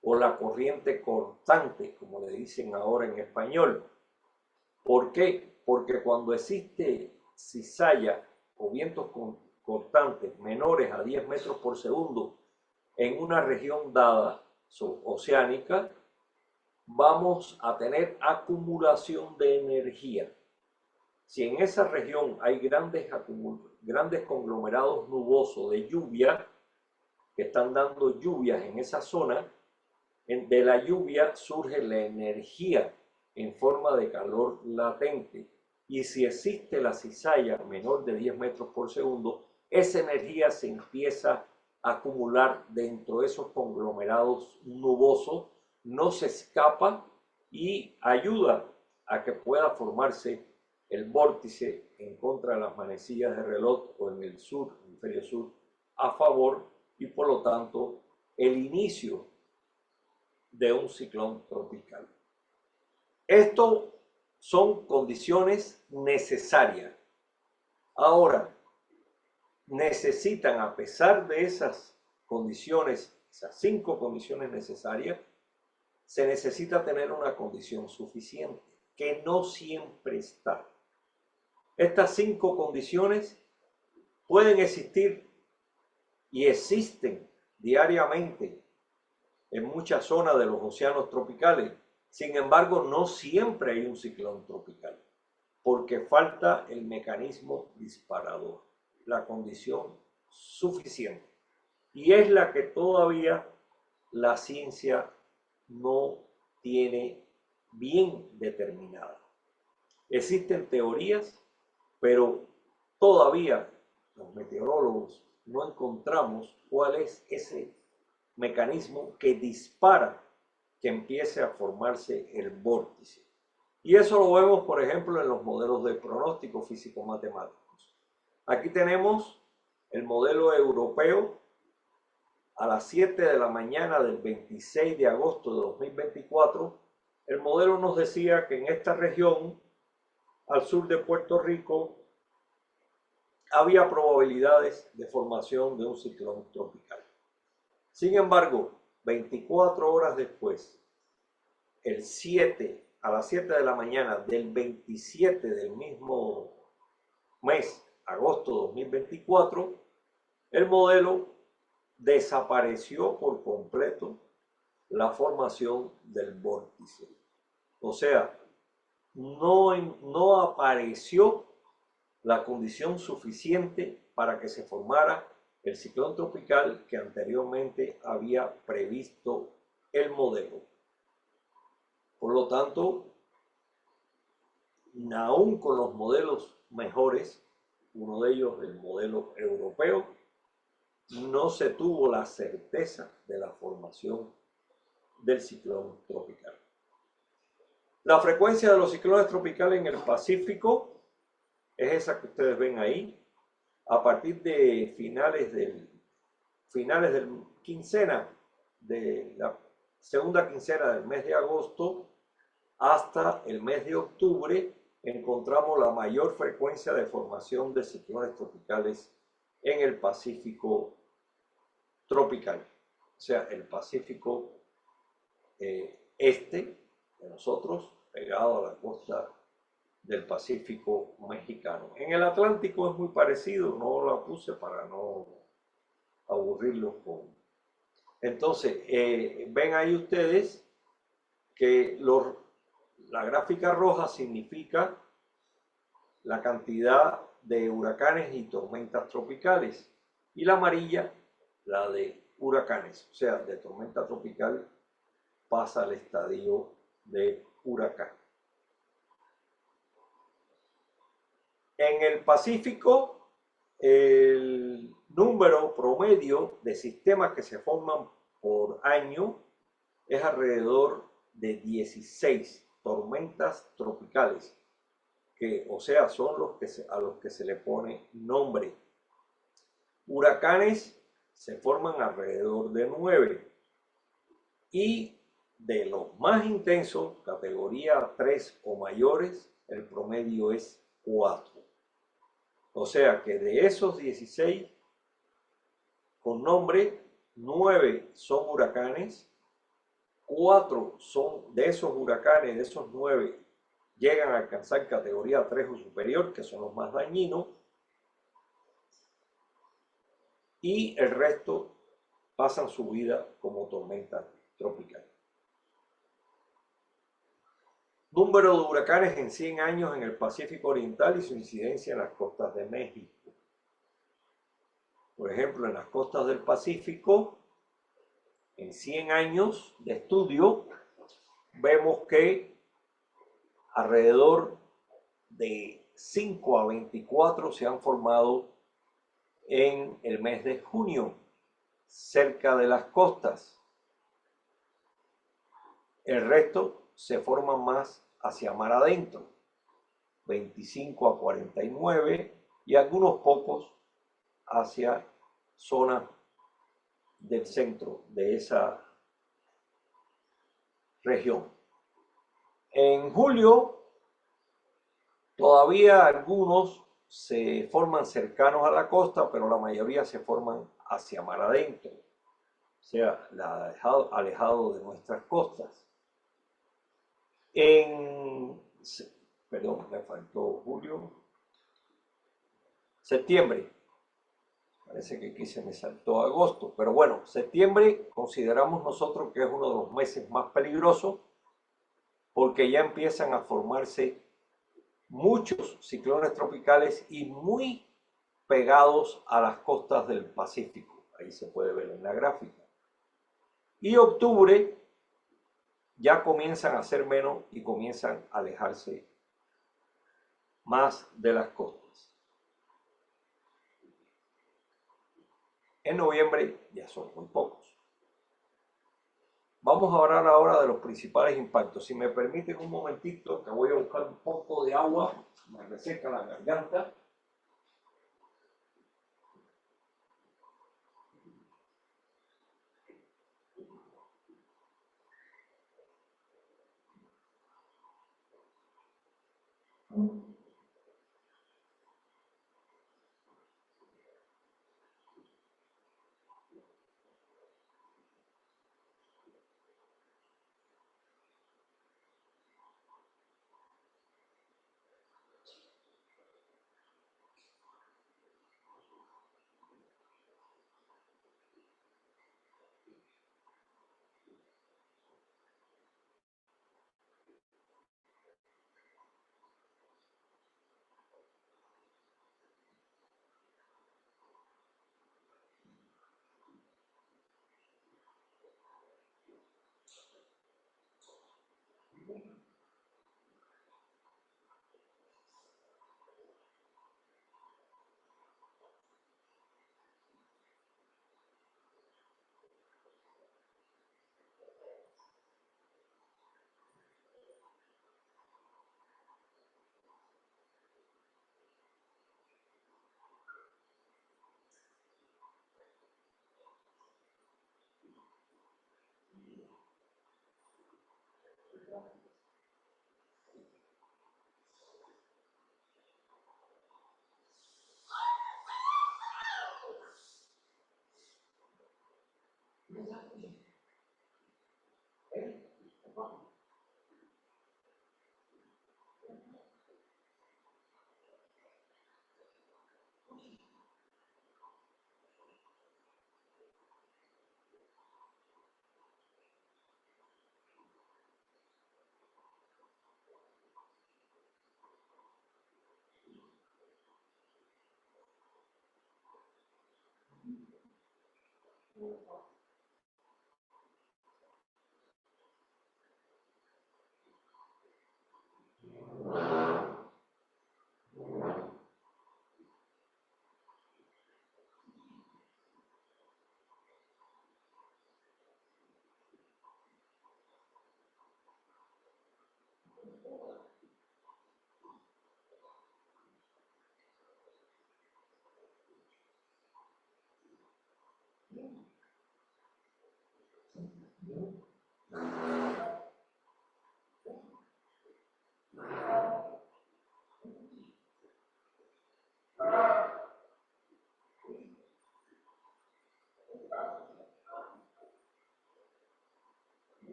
o la corriente cortante, como le dicen ahora en español? ¿Por qué? Porque cuando existe cizalla o vientos cortantes menores a 10 metros por segundo en una región dada oceánica, vamos a tener acumulación de energía. Si en esa región hay grandes conglomerados nubosos de lluvia, que están dando lluvias en esa zona, de la lluvia surge la energía en forma de calor latente. Y si existe la cizalla menor de 10 metros por segundo, esa energía se empieza a acumular dentro de esos conglomerados nubosos, no se escapa y ayuda a que pueda formarse el vórtice en contra de las manecillas de reloj o en el sur, hemisferio sur, a favor, y por lo tanto el inicio de un ciclón tropical. Esto son condiciones necesarias. Ahora, necesitan, a pesar de esas condiciones, esas 5 condiciones necesarias, se necesita tener una condición suficiente, que no siempre está. Estas 5 condiciones pueden existir y existen diariamente en muchas zonas de los océanos tropicales. Sin embargo, no siempre hay un ciclón tropical, porque falta el mecanismo disparador, la condición suficiente. Y es la que todavía la ciencia no tiene bien determinada. Existen teorías, pero todavía los meteorólogos no encontramos cuál es ese mecanismo que dispara que empiece a formarse el vórtice. Y eso lo vemos, por ejemplo, en los modelos de pronóstico físico-matemáticos. Aquí tenemos el modelo europeo a las 7 de la mañana del 26 de agosto de 2024, el modelo nos decía que en esta región, al sur de Puerto Rico, había probabilidades de formación de un ciclón tropical. Sin embargo, 24 horas después, a las 7 de la mañana del 27 del mismo mes, agosto de 2024, el modelo desapareció por completo la formación del vórtice. O sea, no apareció la condición suficiente para que se formara el ciclón tropical que anteriormente había previsto el modelo. Por lo tanto, aún con los modelos mejores, uno de ellos el modelo europeo, no se tuvo la certeza de la formación del ciclón tropical. La frecuencia de los ciclones tropicales en el Pacífico es esa que ustedes ven ahí. A partir de finales del quincena, de la segunda quincena del mes de agosto hasta el mes de octubre, encontramos la mayor frecuencia de formación de ciclones tropicales en el Pacífico tropical, o sea, el Pacífico este de nosotros, pegado a la costa del Pacífico mexicano. En el Atlántico es muy parecido, no la puse para no aburrirlos con... Entonces, ven ahí ustedes que la gráfica roja significa la cantidad de huracanes y tormentas tropicales y la amarilla la de huracanes, o sea, de tormenta tropical pasa al estadio de huracán. En el Pacífico, el número promedio de sistemas que se forman por año es alrededor de 16 tormentas tropicales, que, o sea, son a los que se le pone nombre. Huracanes se forman alrededor de 9 y de los más intensos, categoría 3 o mayores, el promedio es 4. O sea que de esos 16 con nombre, 9 son huracanes, 4 son de esos huracanes, de esos 9, llegan a alcanzar categoría 3 o superior, que son los más dañinos, y el resto pasan su vida como tormenta tropical. Número de huracanes en 100 años en el Pacífico Oriental y su incidencia en las costas de México. Por ejemplo, en las costas del Pacífico, en 100 años de estudio, vemos que alrededor de 5 a 24 se han formado en el mes de junio, cerca de las costas. El resto se forman más hacia mar adentro, 25 a 49, y algunos pocos hacia zona del centro de esa región. En julio, todavía algunos se forman cercanos a la costa, pero la mayoría se forman hacia mar adentro, o sea, alejado de nuestras costas. Perdón, me faltó julio, septiembre. Parece que aquí se me saltó agosto, pero bueno, septiembre consideramos nosotros que es uno de los meses más peligrosos porque ya empiezan a formarse muchos ciclones tropicales y muy pegados a las costas del Pacífico. Ahí se puede ver en la gráfica. Y octubre ya comienzan a ser menos y comienzan a alejarse más de las costas. En noviembre ya son muy pocos. Vamos a hablar ahora de los principales impactos. Si me permiten un momentito, que voy a buscar un poco de agua, me reseca la garganta.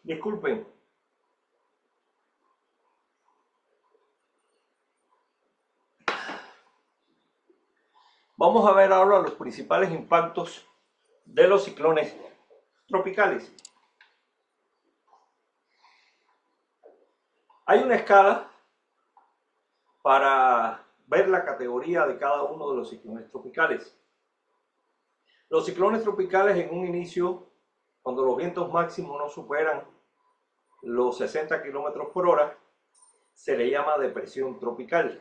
Disculpen. Vamos a ver ahora los principales impactos de los ciclones tropicales. Hay una escala para ver la categoría de cada uno de los ciclones tropicales. Los ciclones tropicales en un inicio, cuando los vientos máximos no superan los 60 kilómetros por hora, se le llama depresión tropical.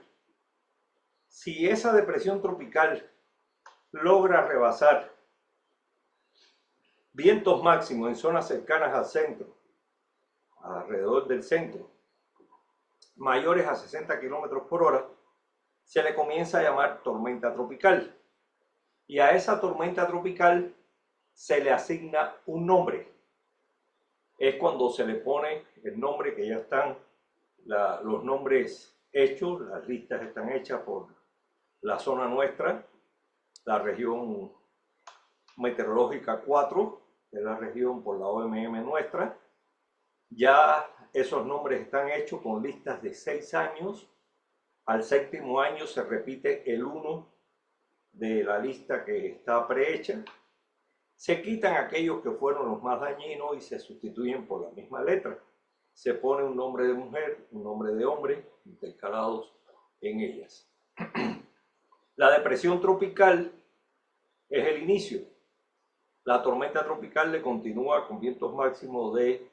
Si esa depresión tropical logra rebasar vientos máximos en zonas cercanas al centro, alrededor del centro, mayores a 60 kilómetros por hora, se le comienza a llamar tormenta tropical. Y a esa tormenta tropical se le asigna un nombre. Es cuando se le pone el nombre, que ya están los nombres hechos, las listas están hechas por la zona nuestra, la región meteorológica 4, que es la región por la OMM nuestra. Ya esos nombres están hechos con listas de 6 años. Al 7º año se repite el 1 de la lista que está prehecha. Se quitan aquellos que fueron los más dañinos y se sustituyen por la misma letra. Se pone un nombre de mujer, un nombre de hombre, intercalados en ellas. La depresión tropical es el inicio. La tormenta tropical le continúa con vientos máximos de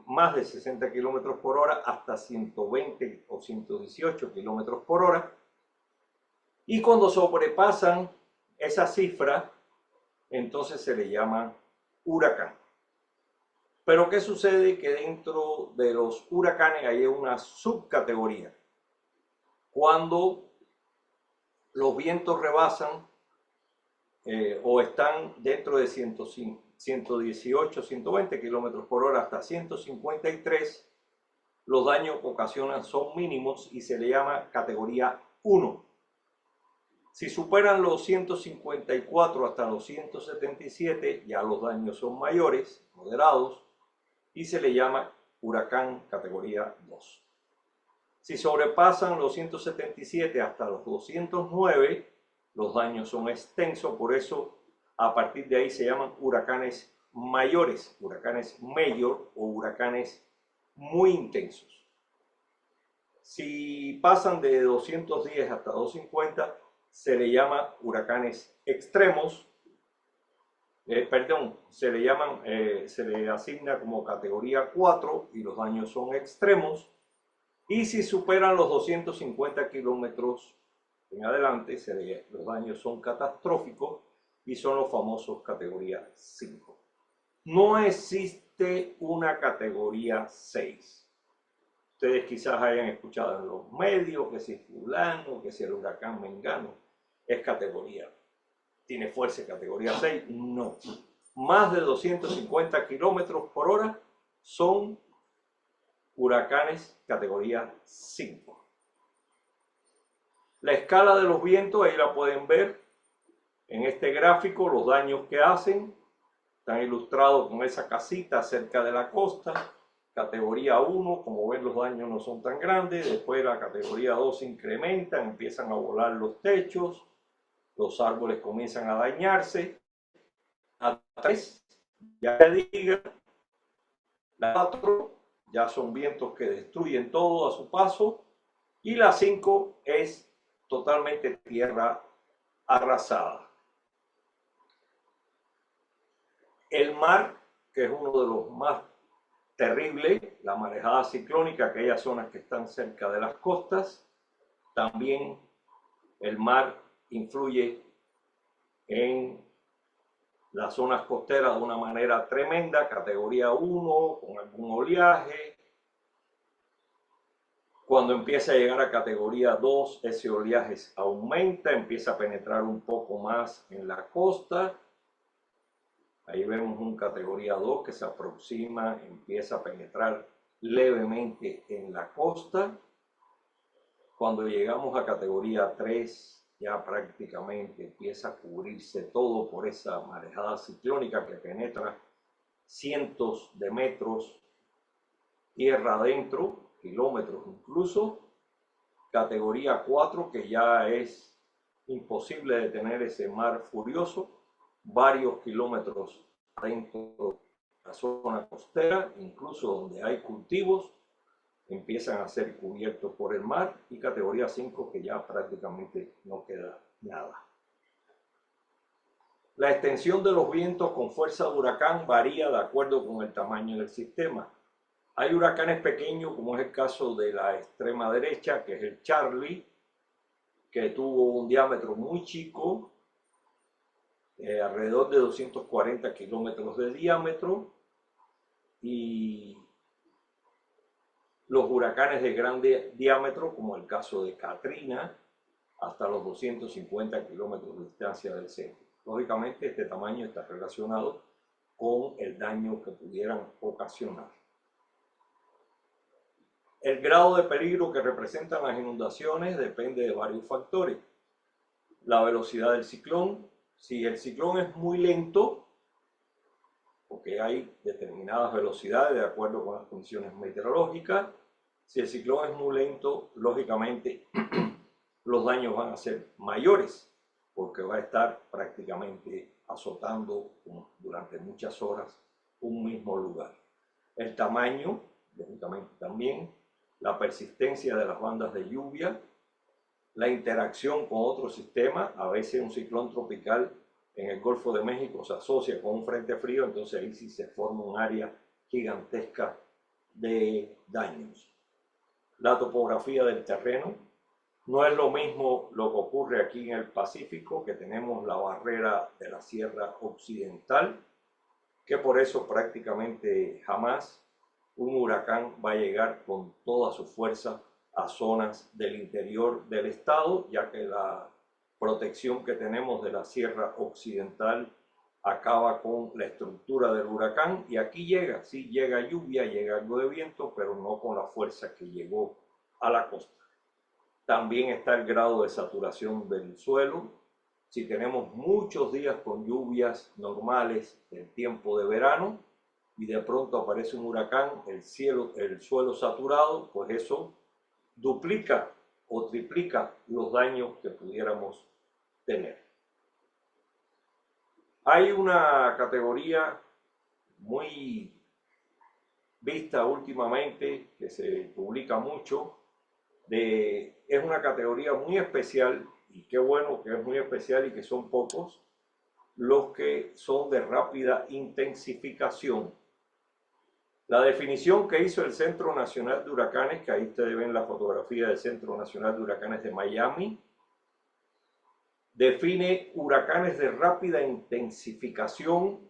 más de 60 kilómetros por hora hasta 120 o 118 kilómetros por hora. Y cuando sobrepasan esa cifra, entonces se le llama huracán. Pero ¿qué sucede? Que dentro de los huracanes hay una subcategoría. Cuando los vientos rebasan o están dentro de 118, 120 kilómetros por hora hasta 153, los daños que ocasionan son mínimos y se le llama categoría 1. Si superan los 154 hasta los 177, ya los daños son mayores, moderados, y se le llama huracán categoría 2. Si sobrepasan los 177 hasta los 209, los daños son extensos. Por eso A partir de ahí se llaman huracanes mayores, huracanes mayor o huracanes muy intensos. Si pasan de 210 hasta 250, se le llama huracanes extremos. Se le asigna como categoría 4 y los daños son extremos. Y si superan los 250 kilómetros en adelante, los daños son catastróficos y son los famosos categoría 5. No existe una categoría 6. Ustedes quizás hayan escuchado en los medios que si fulano, que si el huracán mengano es categoría, tiene fuerza de categoría 6. No. Más de 250 kilómetros por hora son huracanes categoría 5. La escala de los vientos, ahí la pueden ver en este gráfico, los daños que hacen. Están ilustrados con esa casita cerca de la costa. Categoría 1, como ven, los daños no son tan grandes. Después la categoría 2 se incrementa, empiezan a volar los techos, los árboles comienzan a dañarse. A 3, ya diga, la 4 ya son vientos que destruyen todo a su paso. Y la 5 es totalmente tierra arrasada. El mar, que es uno de los más terribles, la marejada ciclónica, aquellas zonas que están cerca de las costas, también el mar influye en las zonas costeras de una manera tremenda, categoría 1, con algún oleaje. Cuando empieza a llegar a categoría 2, ese oleaje aumenta, empieza a penetrar un poco más en la costa. Ahí vemos un categoría 2 que se aproxima, empieza a penetrar levemente en la costa. Cuando llegamos a categoría 3, ya prácticamente empieza a cubrirse todo por esa marejada ciclónica que penetra cientos de metros tierra adentro, kilómetros incluso. Categoría 4, que ya es imposible detener ese mar furioso, varios kilómetros adentro de la zona costera, incluso donde hay cultivos, empiezan a ser cubiertos por el mar. Y categoría 5, que ya prácticamente no queda nada. La extensión de los vientos con fuerza de huracán varía de acuerdo con el tamaño del sistema. Hay huracanes pequeños, como es el caso de la extrema derecha, que es el Charlie, que tuvo un diámetro muy chico, alrededor de 240 kilómetros de diámetro, y los huracanes de grande diámetro, como el caso de Katrina, hasta los 250 kilómetros de distancia del centro. Lógicamente, este tamaño está relacionado con el daño que pudieran ocasionar. El grado de peligro que representan las inundaciones depende de varios factores. La velocidad del ciclón. Si el ciclón es muy lento, porque hay determinadas velocidades de acuerdo con las condiciones meteorológicas, si el ciclón es muy lento, lógicamente los daños van a ser mayores, porque va a estar prácticamente azotando durante muchas horas un mismo lugar. El tamaño, lógicamente también, la persistencia de las bandas de lluvia, la interacción con otros sistemas. A veces un ciclón tropical en el Golfo de México se asocia con un frente frío, entonces ahí sí se forma un área gigantesca de daños. La topografía del terreno. No es lo mismo lo que ocurre aquí en el Pacífico, que tenemos la barrera de la Sierra Occidental, que por eso prácticamente jamás un huracán va a llegar con toda su fuerza a zonas del interior del estado, ya que la protección que tenemos de la Sierra Occidental acaba con la estructura del huracán, y aquí llega, sí llega lluvia, llega algo de viento, pero no con la fuerza que llegó a la costa. También está el grado de saturación del suelo. Si tenemos muchos días con lluvias normales en tiempo de verano y de pronto aparece un huracán, el suelo saturado, pues eso duplica o triplica los daños que pudiéramos tener. Hay una categoría muy vista últimamente, que se publica mucho, es una categoría muy especial, y qué bueno que es muy especial y que son pocos los que son de rápida intensificación. La definición que hizo el Centro Nacional de Huracanes, que ahí ustedes ven la fotografía del Centro Nacional de Huracanes de Miami, define huracanes de rápida intensificación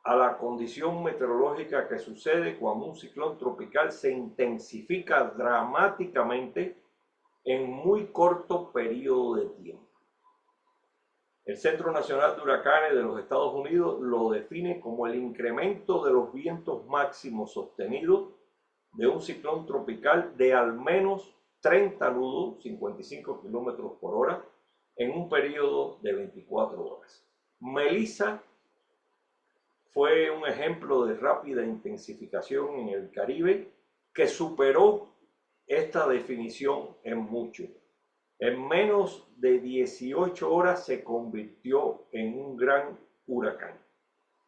a la condición meteorológica que sucede cuando un ciclón tropical se intensifica dramáticamente en muy corto periodo de tiempo. El Centro Nacional de Huracanes de los Estados Unidos lo define como el incremento de los vientos máximos sostenidos de un ciclón tropical de al menos 30 nudos, 55 kilómetros por hora, en un periodo de 24 horas. Melissa fue un ejemplo de rápida intensificación en el Caribe que superó esta definición en mucho. En menos de 18 horas se convirtió en un gran huracán.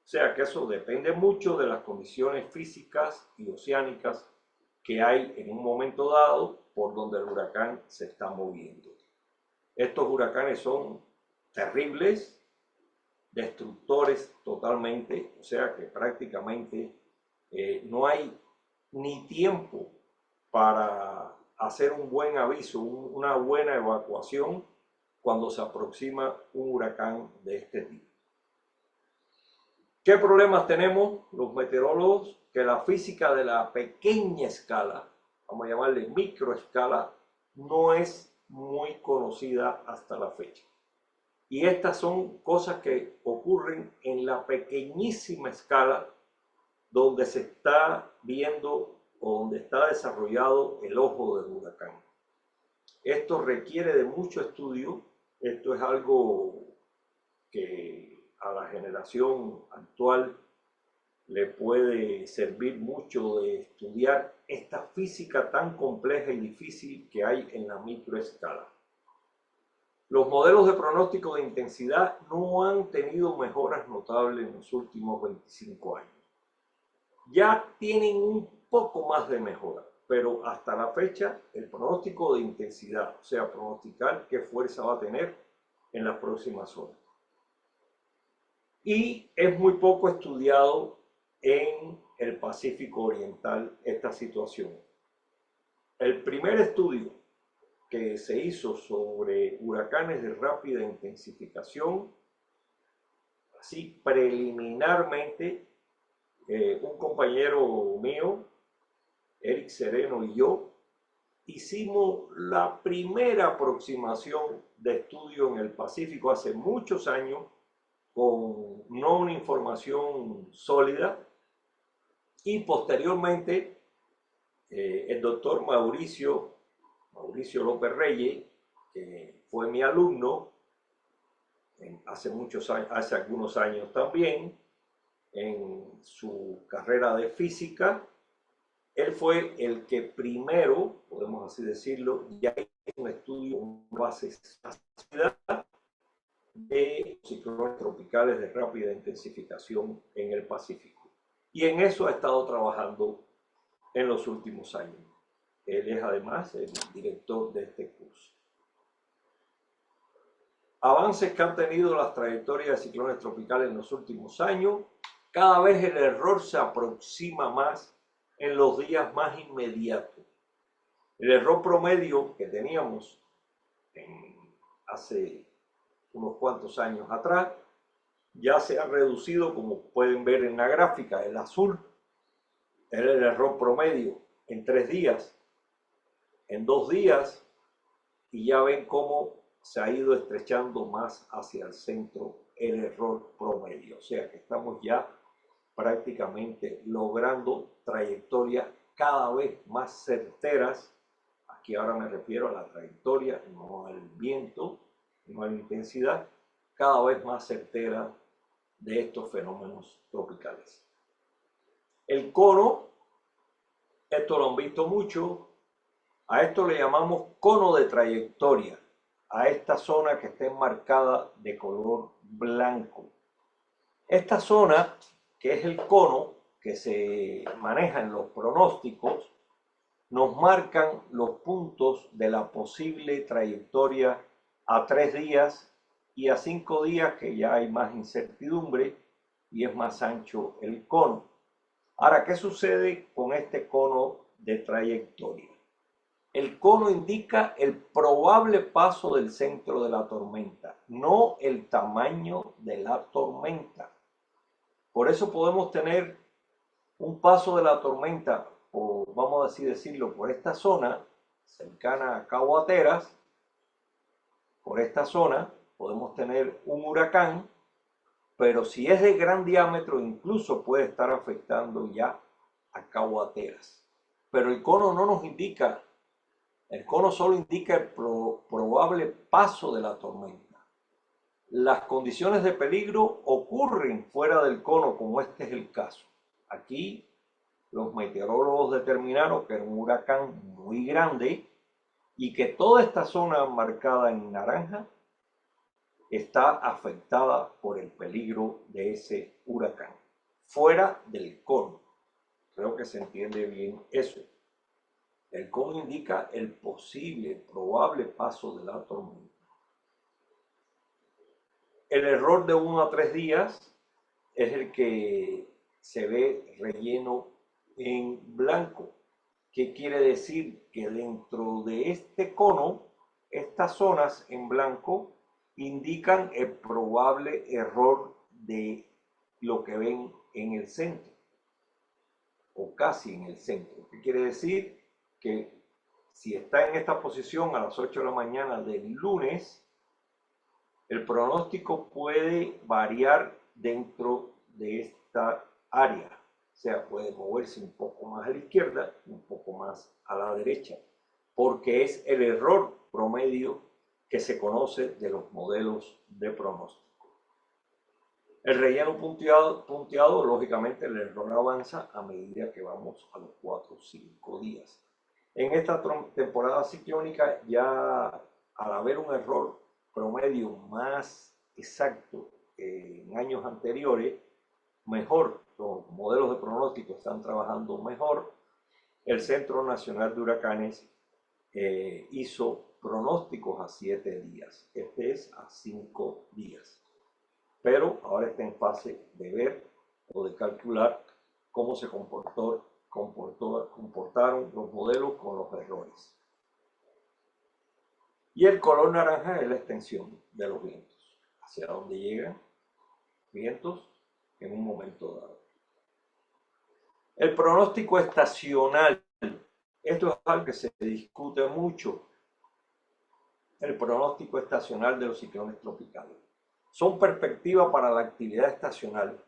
O sea que eso depende mucho de las condiciones físicas y oceánicas que hay en un momento dado por donde el huracán se está moviendo. Estos huracanes son terribles, destructores totalmente, o sea que prácticamente no hay ni tiempo para hacer un buen aviso, una buena evacuación cuando se aproxima un huracán de este tipo. ¿Qué problemas tenemos los meteorólogos? Que la física de la pequeña escala, vamos a llamarle microescala, no es muy conocida hasta la fecha. Y estas son cosas que ocurren en la pequeñísima escala donde se está viendo o donde está desarrollado el ojo del huracán. Esto requiere de mucho estudio. Esto es algo que a la generación actual le puede servir mucho de estudiar esta física tan compleja y difícil que hay en la microescala. Los modelos de pronóstico de intensidad no han tenido mejoras notables en los últimos 25 años. Ya tienen un poco más de mejora, pero hasta la fecha el pronóstico de intensidad, o sea, pronosticar qué fuerza va a tener en las próximas horas. Y es muy poco estudiado en el Pacífico Oriental esta situación. El primer estudio que se hizo sobre huracanes de rápida intensificación, así preliminarmente, un compañero mío, Eric Sereno, y yo hicimos la primera aproximación de estudio en el Pacífico hace muchos años, con no una información sólida, y posteriormente el doctor Mauricio López Reyes, que fue mi alumno hace algunos años también, en su carrera de física. Él fue el que primero, podemos así decirlo, ya hizo un estudio con bases de ciclones tropicales de rápida intensificación en el Pacífico. Y en eso ha estado trabajando en los últimos años. Él es además el director de este curso. Avances que han tenido las trayectorias de ciclones tropicales en los últimos años. Cada vez el error se aproxima más en los días más inmediatos. El error promedio que teníamos hace unos cuantos años atrás ya se ha reducido, como pueden ver en la gráfica. El azul era el error promedio en 3 días, en 2 días, y ya ven cómo se ha ido estrechando más hacia el centro el error promedio. O sea que estamos ya prácticamente logrando trayectorias cada vez más certeras. Aquí ahora me refiero a la trayectoria, no al viento, no a la intensidad, cada vez más certera de estos fenómenos tropicales. El cono, esto lo han visto mucho, a esto le llamamos cono de trayectoria, a esta zona que está enmarcada de color blanco. Esta zona, que es el cono que se maneja en los pronósticos, nos marcan los puntos de la posible trayectoria a 3 días y a 5 días, que ya hay más incertidumbre y es más ancho el cono. Ahora, ¿qué sucede con este cono de trayectoria? El cono indica el probable paso del centro de la tormenta, no el tamaño de la tormenta. Por eso podemos tener un paso de la tormenta, o vamos a así decirlo, por esta zona, cercana a Cabo Hateras. Por esta zona podemos tener un huracán, pero si es de gran diámetro, incluso puede estar afectando ya a Cabo Hateras. Pero el cono no nos indica, el cono solo indica el probable paso de la tormenta. Las condiciones de peligro ocurren fuera del cono, como este es el caso. Aquí los meteorólogos determinaron que era un huracán muy grande y que toda esta zona marcada en naranja está afectada por el peligro de ese huracán, fuera del cono. Creo que se entiende bien eso. El cono indica el posible, probable paso de la tormenta. El error de 1 a 3 días es el que se ve relleno en blanco. ¿Qué quiere decir? Que dentro de este cono, estas zonas en blanco indican el probable error de lo que ven en el centro, o casi en el centro. ¿Qué quiere decir? Que si está en esta posición a las 8 de la mañana del lunes, el pronóstico puede variar dentro de esta área. O sea, puede moverse un poco más a la izquierda, un poco más a la derecha, porque es el error promedio que se conoce de los modelos de pronóstico. El relleno punteado, lógicamente el error avanza a medida que vamos a los 4 o 5 días. En esta temporada ciclónica, ya al haber un error promedio más exacto que en años anteriores, mejor, los modelos de pronóstico están trabajando mejor. El Centro Nacional de Huracanes hizo pronósticos a 7 días, este es a 5 días. Pero ahora está en fase de ver o de calcular cómo se comportaron los modelos con los errores. Y el color naranja es la extensión de los vientos, hacia donde llegan vientos en un momento dado. El pronóstico estacional, esto es algo que se discute mucho. El pronóstico estacional de los ciclones tropicales. Son perspectivas para la actividad estacional,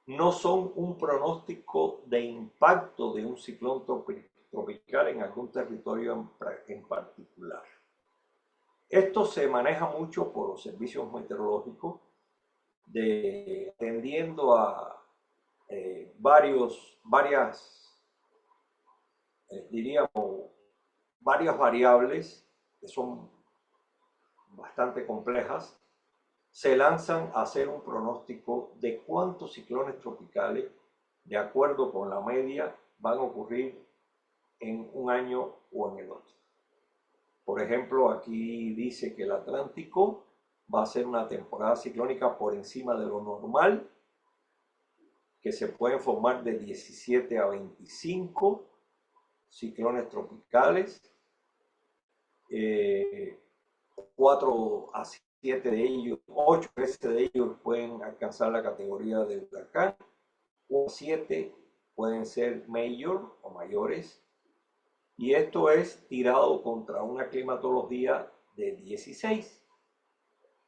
no son un pronóstico de impacto de un ciclón tropical en algún territorio en particular. Esto se maneja mucho por los servicios meteorológicos, tendiendo a varias variables que son bastante complejas, se lanzan a hacer un pronóstico de cuántos ciclones tropicales, de acuerdo con la media, van a ocurrir en un año o en el otro. Por ejemplo, aquí dice que el Atlántico va a ser una temporada ciclónica por encima de lo normal, que se pueden formar de 17 a 25 ciclones tropicales, 4 a 7 de ellos, 8 de ellos pueden alcanzar la categoría de huracán, o 7 pueden ser mayor o mayores, y esto es tirado contra una climatología de 16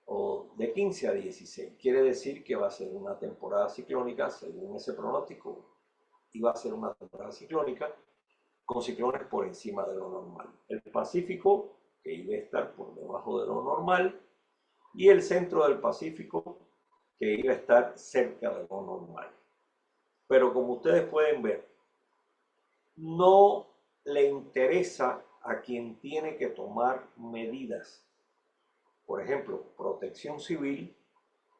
o de 15 a 16. Quiere decir que va a ser una temporada ciclónica, según ese pronóstico, y va a ser una temporada ciclónica con ciclones por encima de lo normal. El Pacífico, que iba a estar por debajo de lo normal, y el centro del Pacífico, que iba a estar cerca de lo normal. Pero como ustedes pueden ver, no le interesa a quien tiene que tomar medidas. Por ejemplo, Protección Civil,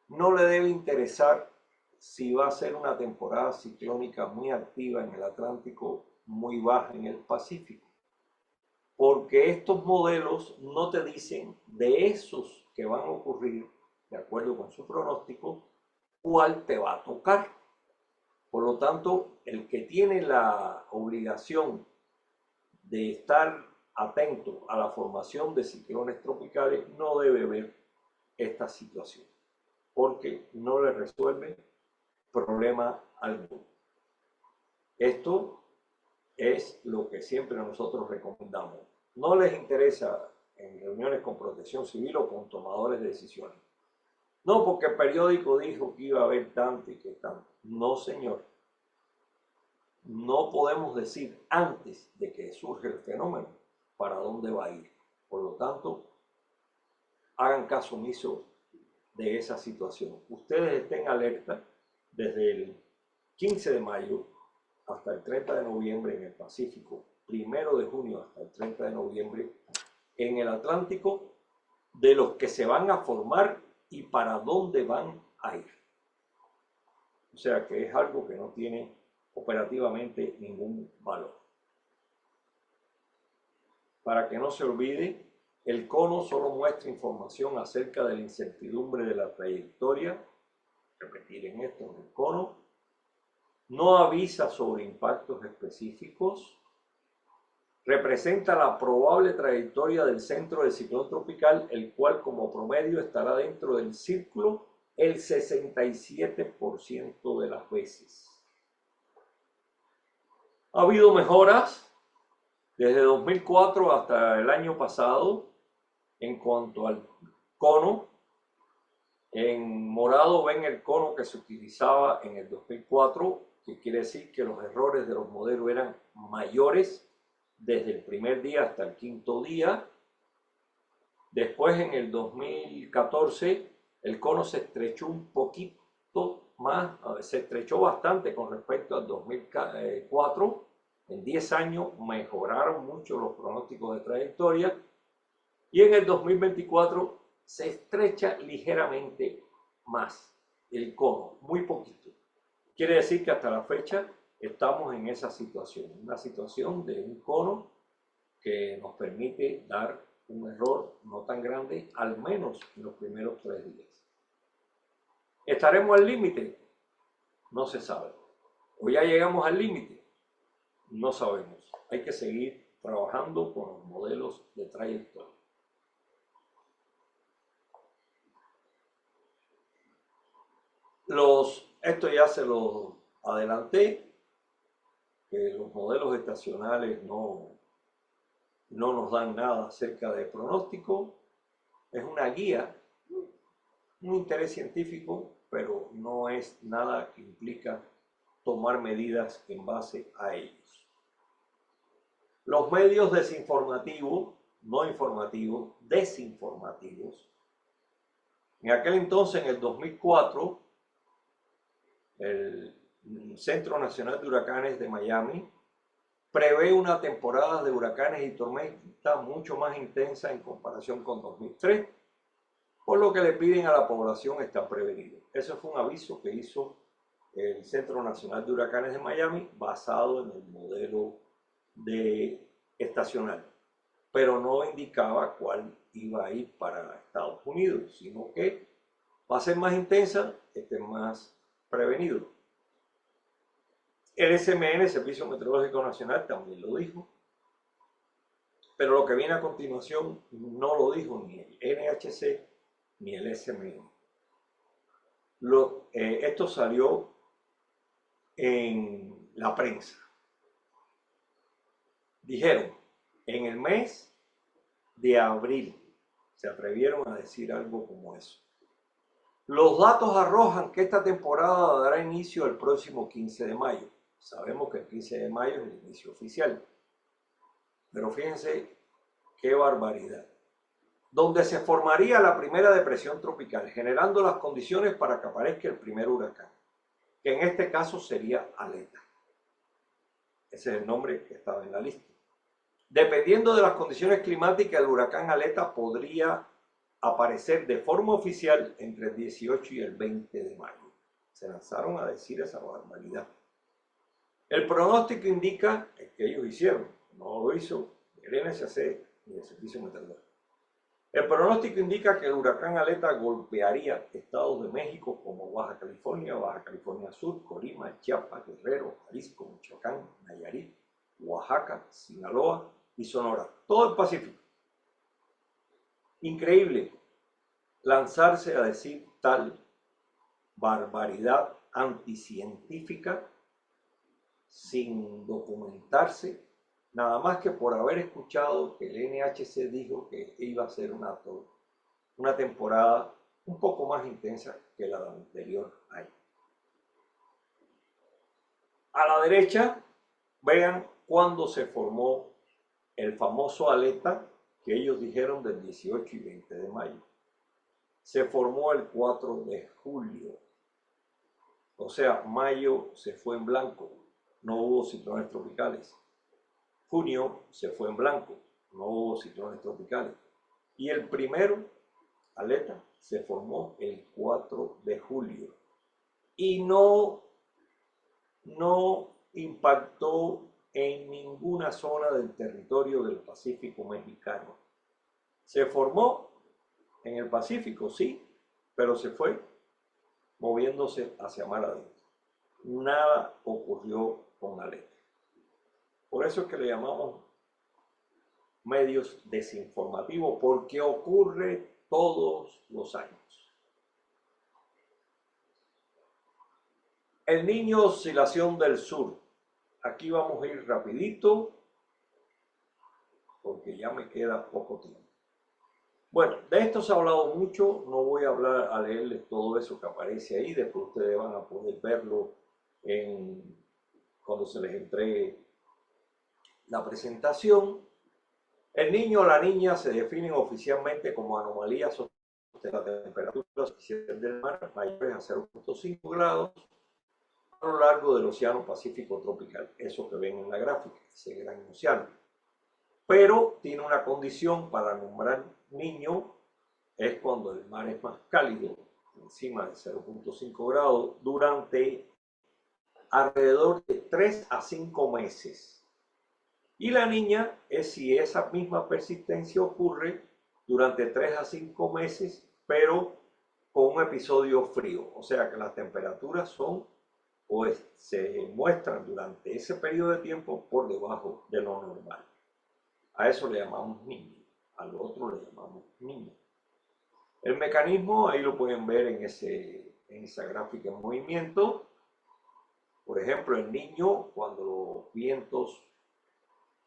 no le debe interesar si va a ser una temporada ciclónica muy activa en el Atlántico, muy baja en el Pacífico. Porque estos modelos no te dicen de esos que van a ocurrir, de acuerdo con su pronóstico, cuál te va a tocar. Por lo tanto, el que tiene la obligación de estar atento a la formación de ciclones tropicales no debe ver esta situación, porque no le resuelve problema alguno. Esto es lo que siempre nosotros recomendamos. No les interesa en reuniones con Protección Civil o con tomadores de decisiones. No, porque el periódico dijo que iba a haber tanto y que tanto. No, señor. No podemos decir antes de que surge el fenómeno para dónde va a ir. Por lo tanto, hagan caso omiso de esa situación. Ustedes estén alerta desde el 15 de mayo hasta el 30 de noviembre en el Pacífico, 1 de junio hasta el 30 de noviembre en el Atlántico, de los que se van a formar y para dónde van a ir. O sea que es algo que no tiene operativamente ningún valor. Para que no se olvide, el cono solo muestra información acerca de la incertidumbre de la trayectoria. Repetir en esto, el cono no avisa sobre impactos específicos, representa la probable trayectoria del centro del ciclón tropical, el cual como promedio estará dentro del círculo el 67% de las veces. Ha habido mejoras desde 2004 hasta el año pasado en cuanto al cono. En morado ven el cono que se utilizaba en el 2004, que quiere decir que los errores de los modelos eran mayores desde el primer día hasta el quinto día. Después, en el 2014, el cono se estrechó un poquito más, se estrechó bastante con respecto al 2004. En 10 años mejoraron mucho los pronósticos de trayectoria. Y en el 2024 se estrecha ligeramente más el cono, muy poquito. Quiere decir que hasta la fecha estamos en esa situación, una situación de un cono que nos permite dar un error no tan grande, al menos en los primeros 3 días. ¿Estaremos al límite? No se sabe. ¿O ya llegamos al límite? No sabemos. Hay que seguir trabajando con los modelos de trayectoria. Esto ya se lo adelanté, que los modelos estacionales no nos dan nada acerca de pronóstico. Es una guía, un interés científico, pero no es nada que implica tomar medidas en base a ellos. Los medios desinformativos, no informativos, desinformativos. En aquel entonces, en el 2004, el Centro Nacional de Huracanes de Miami prevé una temporada de huracanes y tormentas mucho más intensa en comparación con 2003, por lo que le piden a la población estar prevenido. Ese fue un aviso que hizo el Centro Nacional de Huracanes de Miami basado en el modelo estacional, pero no indicaba cuál iba a ir para Estados Unidos, sino que va a ser más intensa, estén más prevenidos. El SMN, Servicio Meteorológico Nacional, también lo dijo, pero lo que viene a continuación no lo dijo ni el NHC ni el SMN. Esto salió en la prensa. Dijeron, en el mes de abril, se atrevieron a decir algo como eso. Los datos arrojan que esta temporada dará inicio el próximo 15 de mayo. Sabemos que el 15 de mayo es el inicio oficial. Pero fíjense qué barbaridad. Donde se formaría la primera depresión tropical, generando las condiciones para que aparezca el primer huracán, que en este caso sería Aleta. Ese es el nombre que estaba en la lista. Dependiendo de las condiciones climáticas, el huracán Aleta podría aparecer de forma oficial entre el 18 y el 20 de mayo. Se lanzaron a decir esa barbaridad. El pronóstico indica que ellos hicieron, no lo hizo el NSC ni el Servicio Meteorológico. El pronóstico indica que el huracán Aleta golpearía estados de México como Baja California Sur, Colima, Chiapas, Guerrero, Jalisco, Michoacán, Nayarit, Oaxaca, Sinaloa y Sonora. Todo el Pacífico. Increíble lanzarse a decir tal barbaridad anticientífica sin documentarse, nada más que por haber escuchado que el NHC dijo que iba a ser una temporada un poco más intensa que la anterior año. A la derecha, vean cuándo se formó el famoso Aleta que ellos dijeron del 18 y 20 de mayo. Se formó el 4 de julio. O sea, mayo se fue en blanco, no hubo ciclones tropicales. Junio se fue en blanco, no hubo ciclones tropicales. Y el primero, Aleta, se formó el 4 de julio. Y no impactó en ninguna zona del territorio del Pacífico mexicano. Se formó en el Pacífico, sí, pero se fue moviéndose hacia mar adentro. Nada ocurrió con Aleta. Por eso es que le llamamos medios desinformativos, porque ocurre todos los años. El Niño, oscilación del sur. Aquí vamos a ir rapidito, porque ya me queda poco tiempo. Bueno, de esto se ha hablado mucho, no voy a leerles todo eso que aparece ahí, después ustedes van a poder verlo cuando se les entregue la presentación. El niño o la niña se definen oficialmente como anomalías de la temperatura superficial del mar mayores a 0.5 grados a lo largo del Océano Pacífico tropical. Eso que ven en la gráfica, ese gran océano. Pero tiene una condición para nombrar niño, es cuando el mar es más cálido, encima de 0.5 grados, durante alrededor de 3 a 5 meses. Y la niña es si esa misma persistencia ocurre durante 3 a 5 meses, pero con un episodio frío. O sea que las temperaturas se muestran durante ese periodo de tiempo por debajo de lo normal. A eso le llamamos niño, al otro le llamamos niña. El mecanismo, ahí lo pueden ver en esa gráfica en movimiento. Por ejemplo, el niño, cuando los vientos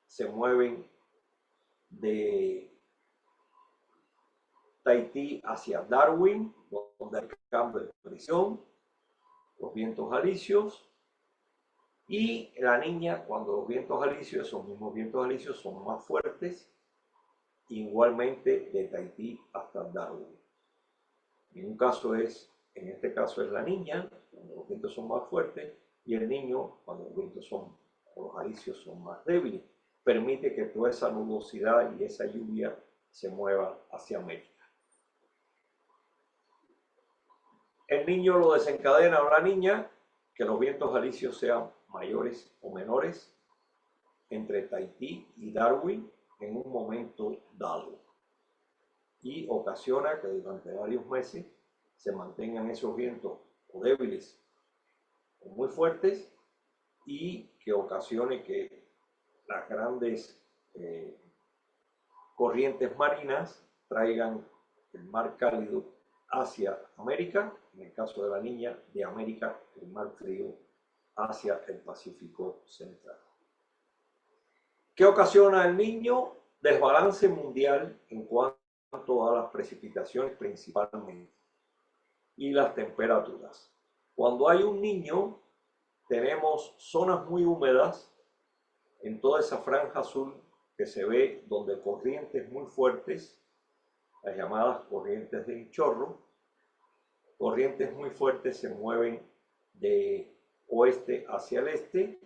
se mueven de Tahití hacia Darwin, donde hay cambio de presión, los vientos alisios, y la niña, cuando los vientos alisios, esos mismos vientos alisios son más fuertes, igualmente de Tahití hasta Darwin. En este caso es la niña, cuando los vientos son más fuertes, y el niño, cuando los vientos los alisios son más débiles. Permite que toda esa nubosidad y esa lluvia se mueva hacia América. El niño lo desencadena o la niña que los vientos alisios sean mayores o menores entre Tahití y Darwin en un momento dado. Y ocasiona que durante varios meses se mantengan esos vientos o débiles o muy fuertes y que ocasione que las grandes corrientes marinas traigan el mar cálido hacia América, en el caso de la niña, de América, el mar frío hacia el Pacífico Central. ¿Qué ocasiona el niño? Desbalance mundial en cuanto a las precipitaciones principalmente y las temperaturas. Cuando hay un niño, tenemos zonas muy húmedas en toda esa franja azul que se ve donde corrientes muy fuertes, las llamadas corrientes del chorro, corrientes muy fuertes se mueven de oeste hacia el este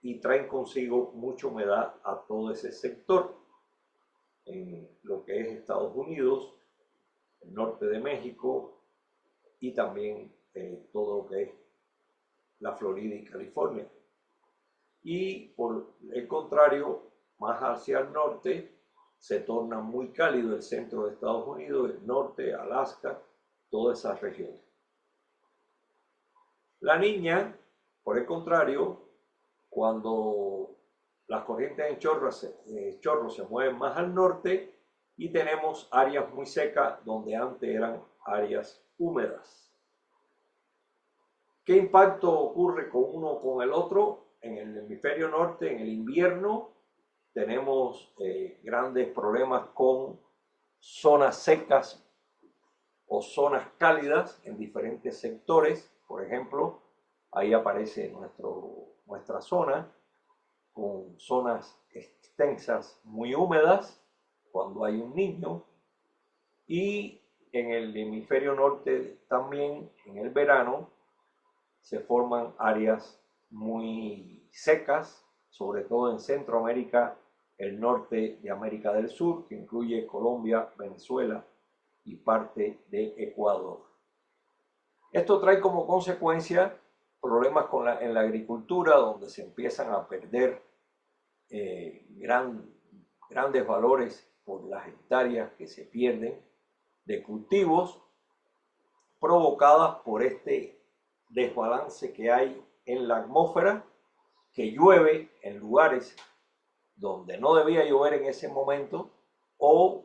y traen consigo mucha humedad a todo ese sector. En lo que es Estados Unidos, el norte de México y también todo lo que es la Florida y California. Y por el contrario, más hacia el norte, se torna muy cálido el centro de Estados Unidos, el norte, Alaska, todas esas regiones. La niña, por el contrario, cuando las corrientes en chorro se mueven más al norte y tenemos áreas muy secas donde antes eran áreas húmedas. ¿Qué impacto ocurre con uno o con el otro? En el hemisferio norte, en el invierno, tenemos grandes problemas con zonas secas o zonas cálidas en diferentes sectores. Por ejemplo, ahí aparece nuestra zona con zonas extensas muy húmedas cuando hay un niño, y en el hemisferio norte también en el verano se forman áreas muy secas, sobre todo en Centroamérica, el norte de América del Sur, que incluye Colombia, Venezuela y parte de Ecuador. Esto trae como consecuencia problemas en la agricultura, donde se empiezan a perder grandes valores por las hectáreas que se pierden de cultivos, provocadas por este desbalance que hay en la atmósfera, que llueve en lugares donde no debía llover en ese momento, o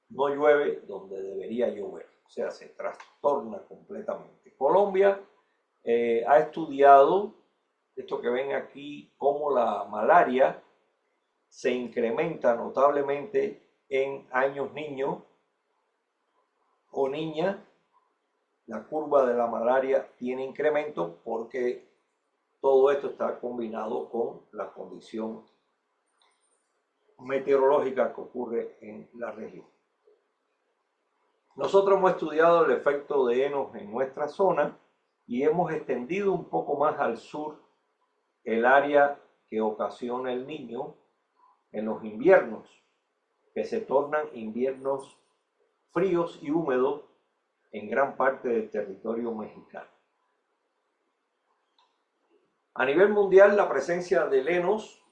no llueve donde debería llover, o sea, se trastorna completamente. Colombia ha estudiado esto que ven aquí, cómo la malaria se incrementa notablemente en años niños o niñas. La curva de la malaria tiene incremento porque todo esto está combinado con la condición meteorológica que ocurre en la región. Nosotros hemos estudiado el efecto de Enos en nuestra zona y hemos extendido un poco más al sur el área que ocasiona el Niño en los inviernos, que se tornan inviernos fríos y húmedos en gran parte del territorio mexicano. A nivel mundial, la presencia del Enos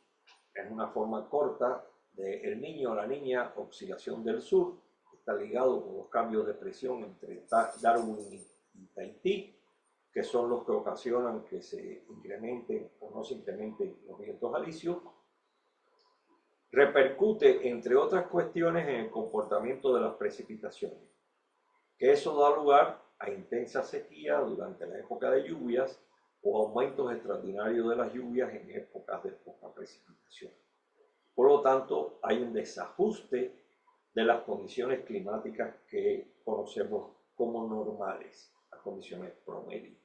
es una forma corta de el niño o la niña, oscilación del sur, está ligado con los cambios de presión entre Darwin y Tahití, que son los que ocasionan que se incrementen o no se incrementen los vientos alisios. Repercute, entre otras cuestiones, en el comportamiento de las precipitaciones, que eso da lugar a intensa sequía durante la época de lluvias o aumentos extraordinarios de las lluvias en épocas de poca precipitación. Por lo tanto, hay un desajuste de las condiciones climáticas que conocemos como normales, las condiciones promedio.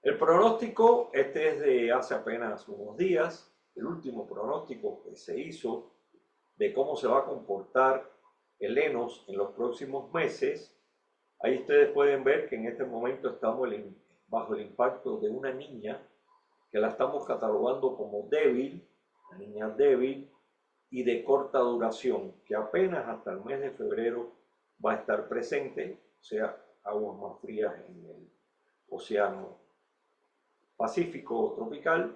El pronóstico, este es de hace apenas unos días, el último pronóstico que se hizo de cómo se va a comportar el Enos en los próximos meses. Ahí ustedes pueden ver que en este momento estamos bajo el impacto de una niña que la estamos catalogando como débil, la niña débil y de corta duración, que apenas hasta el mes de febrero va a estar presente, o sea, aguas más frías en el océano Pacífico tropical,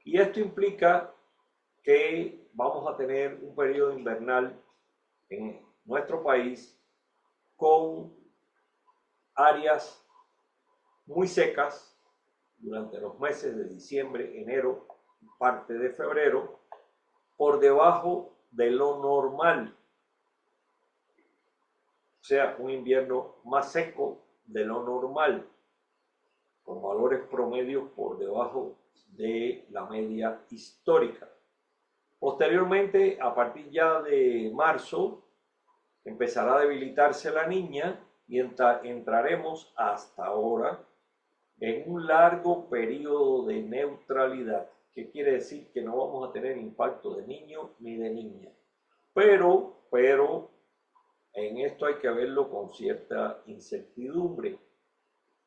y esto implica que vamos a tener un periodo invernal en nuestro país con áreas muy secas durante los meses de diciembre, enero, parte de febrero, por debajo de lo normal. O sea, un invierno más seco de lo normal, con valores promedios por debajo de la media histórica. Posteriormente, a partir ya de marzo, empezará a debilitarse la niña y entraremos hasta ahora en un largo periodo de neutralidad, que quiere decir que no vamos a tener impacto de niño ni de niña. Pero en esto hay que verlo con cierta incertidumbre,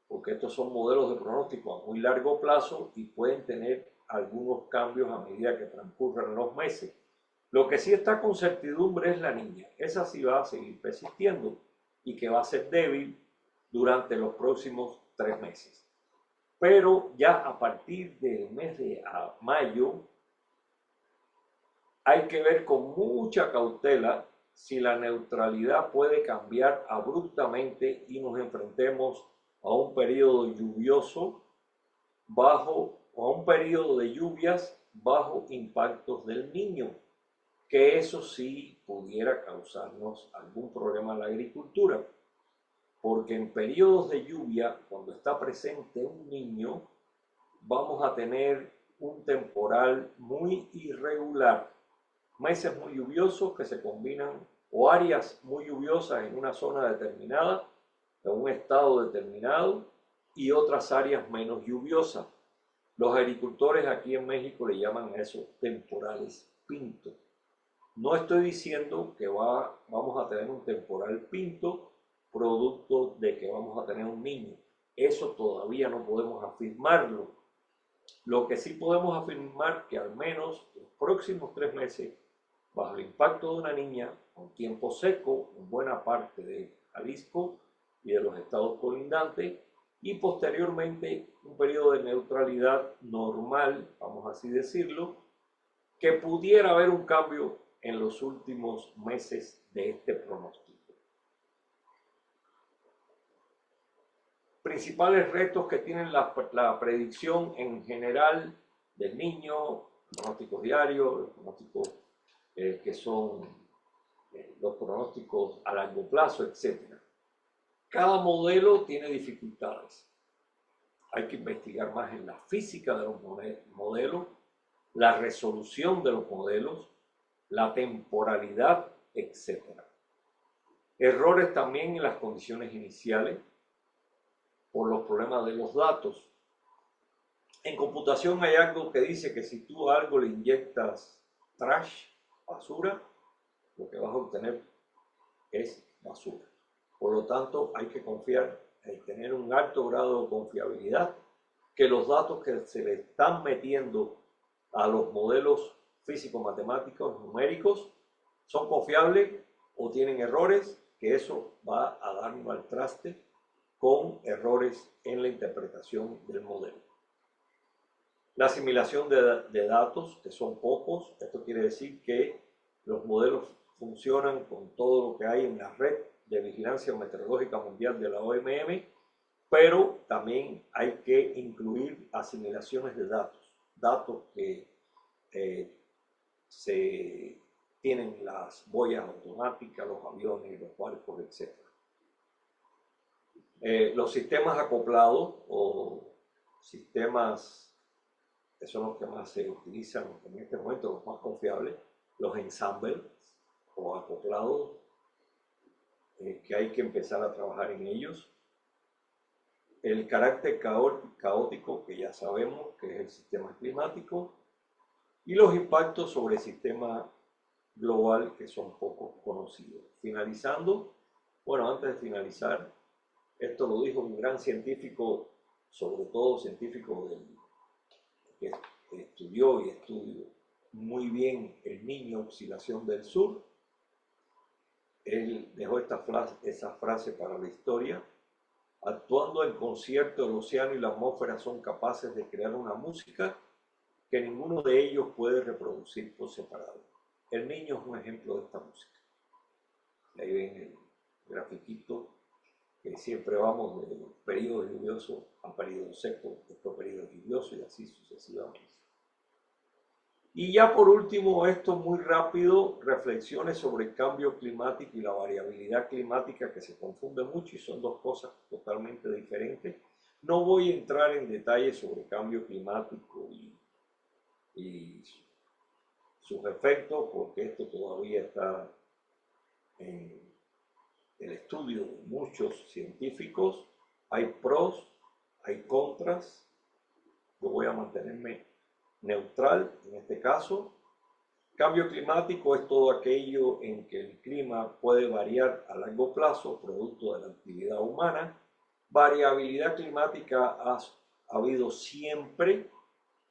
porque estos son modelos de pronóstico a muy largo plazo y pueden tener algunos cambios a medida que transcurran los meses. Lo que sí está con certidumbre es la niña. Esa sí va a seguir persistiendo y que va a ser débil durante los próximos 3 meses. Pero ya a partir del mes de mayo hay que ver con mucha cautela si la neutralidad puede cambiar abruptamente y nos enfrentemos a un periodo lluvioso bajo o a un periodo de lluvias bajo impactos del Niño, que eso sí pudiera causarnos algún problema en la agricultura, porque en periodos de lluvia, cuando está presente un niño, vamos a tener un temporal muy irregular, meses muy lluviosos que se combinan, o áreas muy lluviosas en una zona determinada, en un estado determinado, y otras áreas menos lluviosas. Los agricultores aquí en México le llaman a esos temporales pinto. No estoy diciendo que vamos a tener un temporal pinto producto de que vamos a tener un niño. Eso todavía no podemos afirmarlo. Lo que sí podemos afirmar que al menos los próximos 3 meses, bajo el impacto de una niña, con tiempo seco en buena parte de Jalisco y de los estados colindantes, y posteriormente un periodo de neutralidad normal, vamos así decirlo, que pudiera haber un cambio en los últimos meses de este pronóstico. Principales retos que tienen la predicción en general del niño, pronósticos diarios, los pronósticos que son los pronósticos a largo plazo, etc. Cada modelo tiene dificultades. Hay que investigar más en la física de los modelos, la resolución de los modelos, la temporalidad, etc. Errores también en las condiciones iniciales por los problemas de los datos. En computación hay algo que dice que si tú a algo le inyectas trash, basura, lo que vas a obtener es basura. Por lo tanto, hay que confiar, hay que tener un alto grado de confiabilidad, que los datos que se le están metiendo a los modelos físico-matemáticos, numéricos, son confiables o tienen errores, que eso va a darnos al traste con errores en la interpretación del modelo. La asimilación de datos, que son pocos, esto quiere decir que los modelos funcionan con todo lo que hay en la red de vigilancia meteorológica mundial de la OMM, pero también hay que incluir asimilaciones de datos que se tienen las boyas automáticas, los aviones, los barcos, etc. Los sistemas acoplados o sistemas que son los que más se utilizan en este momento, los más confiables, los ensembles o acoplados, que hay que empezar a trabajar en ellos. El carácter caótico, que ya sabemos que es el sistema climático, y los impactos sobre el sistema global, que son poco conocidos. Finalizando, bueno, antes de finalizar, esto lo dijo un gran científico, sobre todo científico que estudió y estudió muy bien el Niño Oscilación del Sur. Él dejó esa frase para la historia. Actuando en concierto, el océano y la atmósfera son capaces de crear una música que ninguno de ellos puede reproducir por separado. El niño es un ejemplo de esta música. Ahí ven el grafiquito, que siempre vamos de periodo lluvioso a periodo seco, después periodo lluvioso y así sucesivamente. Y ya por último, esto muy rápido, reflexiones sobre el cambio climático y la variabilidad climática, que se confunde mucho y son dos cosas totalmente diferentes. No voy a entrar en detalles sobre el cambio climático y sus efectos, porque esto todavía está en el estudio de muchos científicos. Hay pros, hay contras. Yo voy a mantenerme neutral en este caso. Cambio climático es todo aquello en que el clima puede variar a largo plazo producto de la actividad humana. Variabilidad climática ha habido siempre.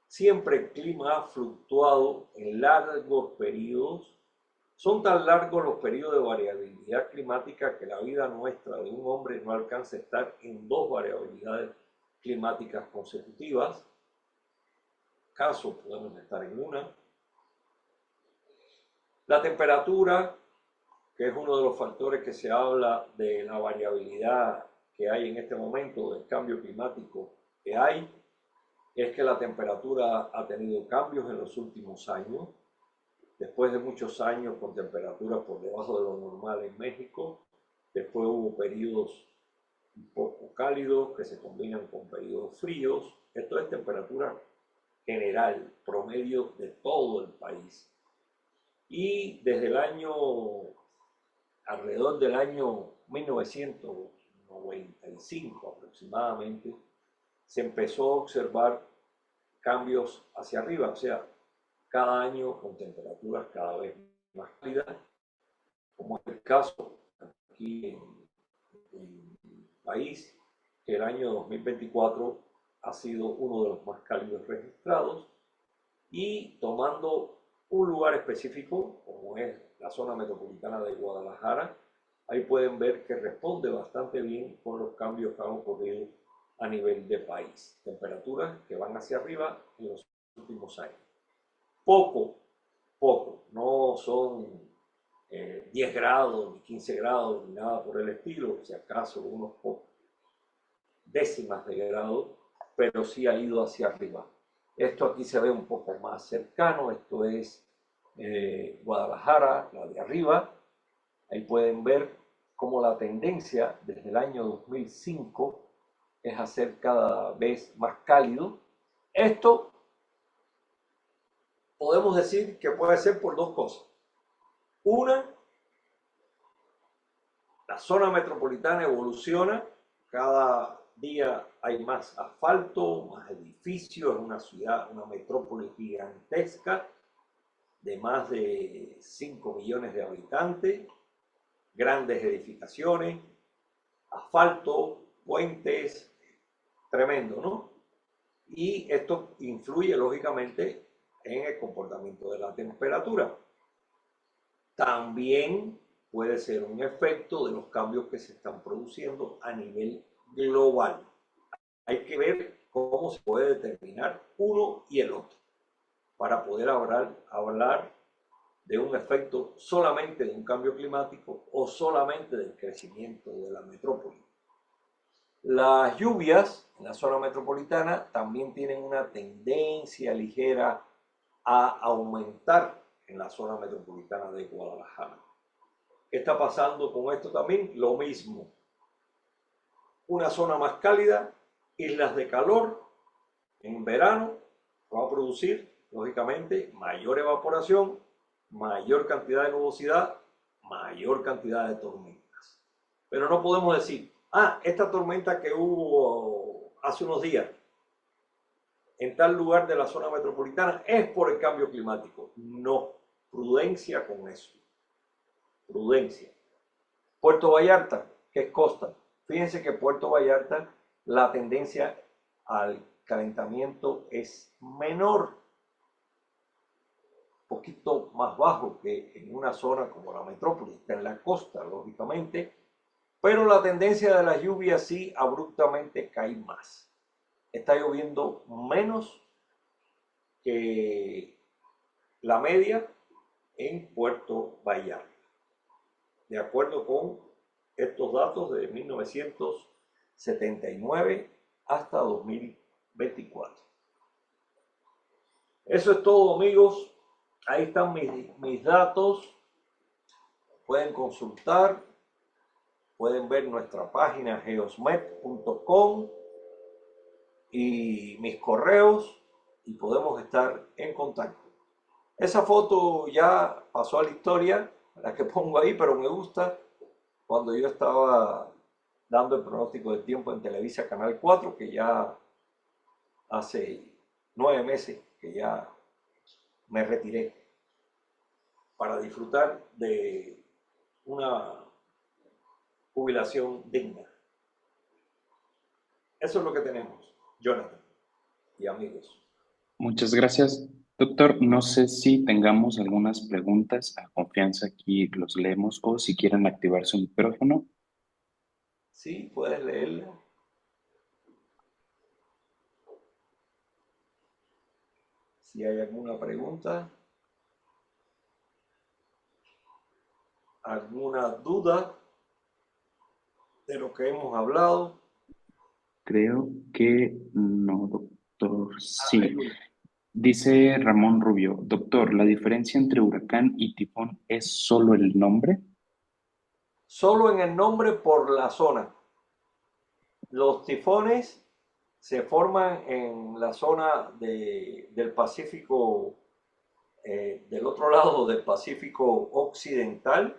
Siempre el clima ha fluctuado en largos periodos. Son tan largos los periodos de variabilidad climática que la vida nuestra de un hombre no alcanza a estar en 2 variabilidades climáticas consecutivas. Caso podemos estar en una. La temperatura, que es uno de los factores que se habla de la variabilidad que hay en este momento, del cambio climático que hay, es que la temperatura ha tenido cambios en los últimos años. Después de muchos años con temperaturas por debajo de lo normal en México, después hubo periodos un poco cálidos que se combinan con periodos fríos. Esto es temperatura general, promedio de todo el país. Y desde el año, alrededor del año 1995 aproximadamente, se empezó a observar cambios hacia arriba, o sea, cada año con temperaturas cada vez más cálidas, como es el caso aquí en el país, que el año 2024 ha sido uno de los más cálidos registrados, y tomando un lugar específico, como es la zona metropolitana de Guadalajara, ahí pueden ver que responde bastante bien con los cambios que han ocurrido a nivel de país. Temperaturas que van hacia arriba en los últimos años. Poco, no son 10 grados, ni 15 grados, ni nada por el estilo, si acaso unos pocos décimas de grado, pero sí ha ido hacia arriba. Esto aquí se ve un poco más cercano, esto es Guadalajara, la de arriba. Ahí pueden ver cómo la tendencia desde el año 2005 es hacer cada vez más cálido. Esto podemos decir que puede ser por dos cosas. Una, la zona metropolitana evoluciona, cada día hay más asfalto, más edificios, es una ciudad, una metrópoli gigantesca de más de 5 millones de habitantes, grandes edificaciones, asfalto, puentes, tremendo, ¿no? Y esto influye lógicamente en el comportamiento de la temperatura. También puede ser un efecto de los cambios que se están produciendo a nivel global. Hay que ver cómo se puede determinar uno y el otro para poder hablar de un efecto solamente de un cambio climático o solamente del crecimiento de la metrópoli. Las lluvias en la zona metropolitana también tienen una tendencia ligera a aumentar en la zona metropolitana de Guadalajara. ¿Qué está pasando con esto también? Lo mismo. Una zona más cálida, islas de calor, en verano va a producir, lógicamente, mayor evaporación, mayor cantidad de nubosidad, mayor cantidad de tormentas. Pero no podemos decir, esta tormenta que hubo hace unos días en tal lugar de la zona metropolitana es por el cambio climático. No, prudencia con eso. Prudencia. Puerto Vallarta, que es costa. Fíjense que Puerto Vallarta, la tendencia al calentamiento es menor, un poquito más bajo que en una zona como la metrópoli, está en la costa, lógicamente, pero la tendencia de las lluvias sí abruptamente cae más. Está lloviendo menos que la media en Puerto Vallarta, de acuerdo con estos datos de 1979 hasta 2024. Eso es todo, amigos. Ahí están mis datos. Pueden consultar, pueden ver nuestra página geosmet.com y mis correos y podemos estar en contacto. Esa foto ya pasó a la historia, la que pongo ahí, pero me gusta cuando yo estaba dando el pronóstico del tiempo en Televisa Canal 4, que ya hace 9 meses que ya me retiré para disfrutar de una jubilación digna. Eso es lo que tenemos, Jonathan y amigos. Muchas gracias, doctor. No sé si tengamos algunas preguntas a confianza, aquí los leemos, o si quieren activar su micrófono. Sí, puedes leerla. si hay alguna pregunta, alguna duda de lo que hemos hablado. Creo que no, doctor. Hay Sí. una. Dice Ramón Rubio, doctor, ¿la diferencia entre huracán y tifón es solo el nombre? Solo en el nombre por la zona. Los tifones se forman en la zona del Pacífico, del otro lado del Pacífico Occidental,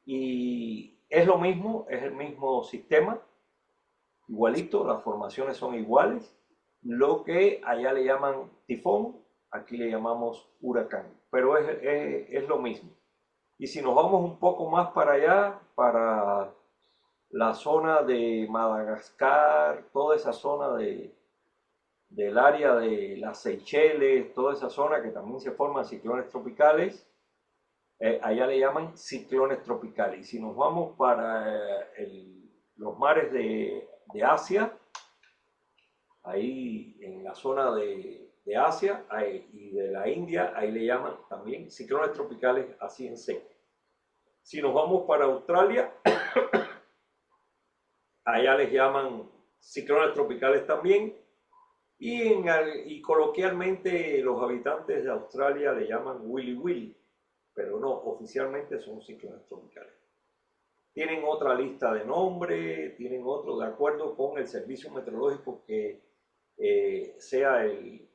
y es lo mismo, es el mismo sistema, igualito, las formaciones son iguales. Lo que allá le llaman tifón, aquí le llamamos huracán, pero es lo mismo. Y si nos vamos un poco más para allá, para la zona de Madagascar, toda esa zona del área de las Seychelles, toda esa zona que también se forman ciclones tropicales, allá le llaman ciclones tropicales. Y si nos vamos para los mares de Asia, ahí en la zona de Asia y de la India, ahí le llaman también ciclones tropicales así en seco. Si nos vamos para Australia, allá les llaman ciclones tropicales también. Y coloquialmente los habitantes de Australia le llaman Willy Willy, pero no, oficialmente son ciclones tropicales. Tienen otra lista de nombres, tienen otro de acuerdo con el servicio meteorológico que sea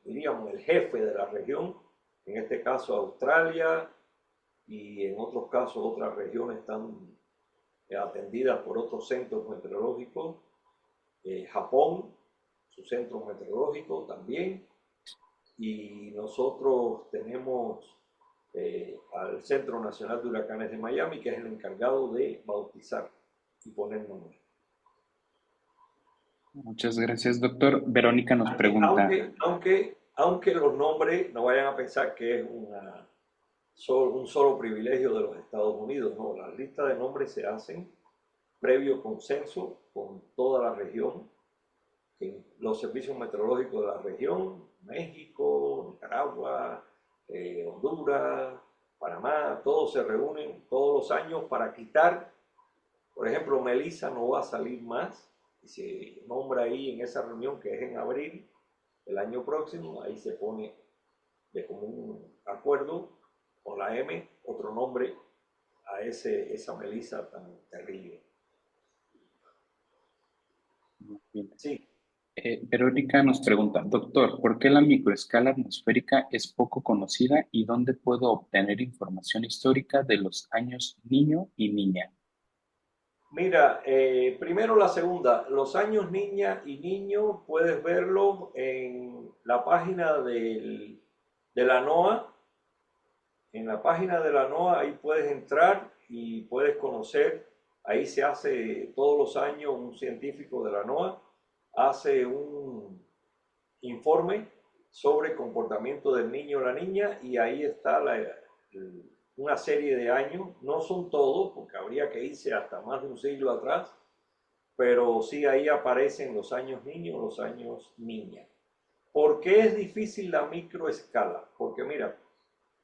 diríamos, el jefe de la región, en este caso Australia, y en otros casos otras regiones están atendidas por otros centros meteorológicos, Japón, su centro meteorológico también, y nosotros tenemos al Centro Nacional de Huracanes de Miami, que es el encargado de bautizar y poner nombre. Muchas gracias, doctor. Verónica nos pregunta. Aunque los nombres no vayan a pensar que es un solo privilegio de los Estados Unidos, no, las listas de nombres se hacen previo consenso con toda la región, los servicios meteorológicos de la región, México, Nicaragua, Honduras, Panamá, todos se reúnen todos los años para quitar, por ejemplo, Melissa no va a salir más, y se nombra ahí en esa reunión que es en abril el año próximo, ahí se pone de común acuerdo con la M otro nombre a esa Melissa tan terrible. Bien. Sí. Verónica nos pregunta, doctor, ¿por qué la microescala atmosférica es poco conocida y dónde puedo obtener información histórica de los años niño y niña? Mira, primero la segunda, los años niña y niño puedes verlo en la página de la NOAA. En la página de la NOAA ahí puedes entrar y puedes conocer, ahí se hace todos los años un científico de la NOAA, hace un informe sobre comportamiento del niño o la niña y ahí está una serie de años, no son todos, porque habría que irse hasta más de un siglo atrás, pero sí ahí aparecen los años niños, los años niña. ¿Por qué es difícil la microescala? Porque mira,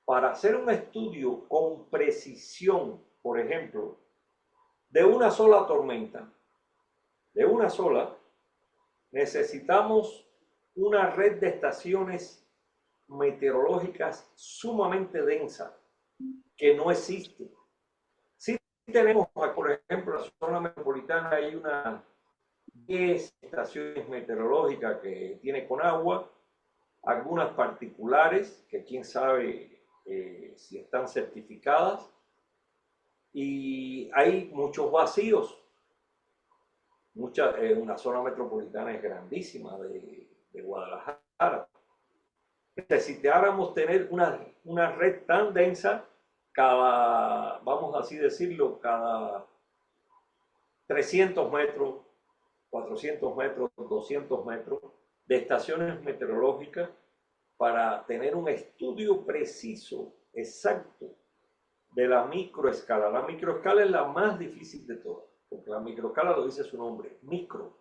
para hacer un estudio con precisión, por ejemplo, de una sola tormenta, de una sola, necesitamos una red de estaciones meteorológicas sumamente densa que no existe. Sí tenemos, por ejemplo, en la zona metropolitana hay unas 10 estaciones meteorológicas que tiene con agua, algunas particulares que quién sabe si están certificadas, y hay muchos vacíos. Una zona metropolitana es grandísima de Guadalajara. Necesitáramos tener una red tan densa, vamos así decirlo, cada 300 metros, 400 metros, 200 metros de estaciones meteorológicas para tener un estudio preciso, exacto, de la microescala. La microescala es la más difícil de todas, porque la microescala lo dice su nombre, micro.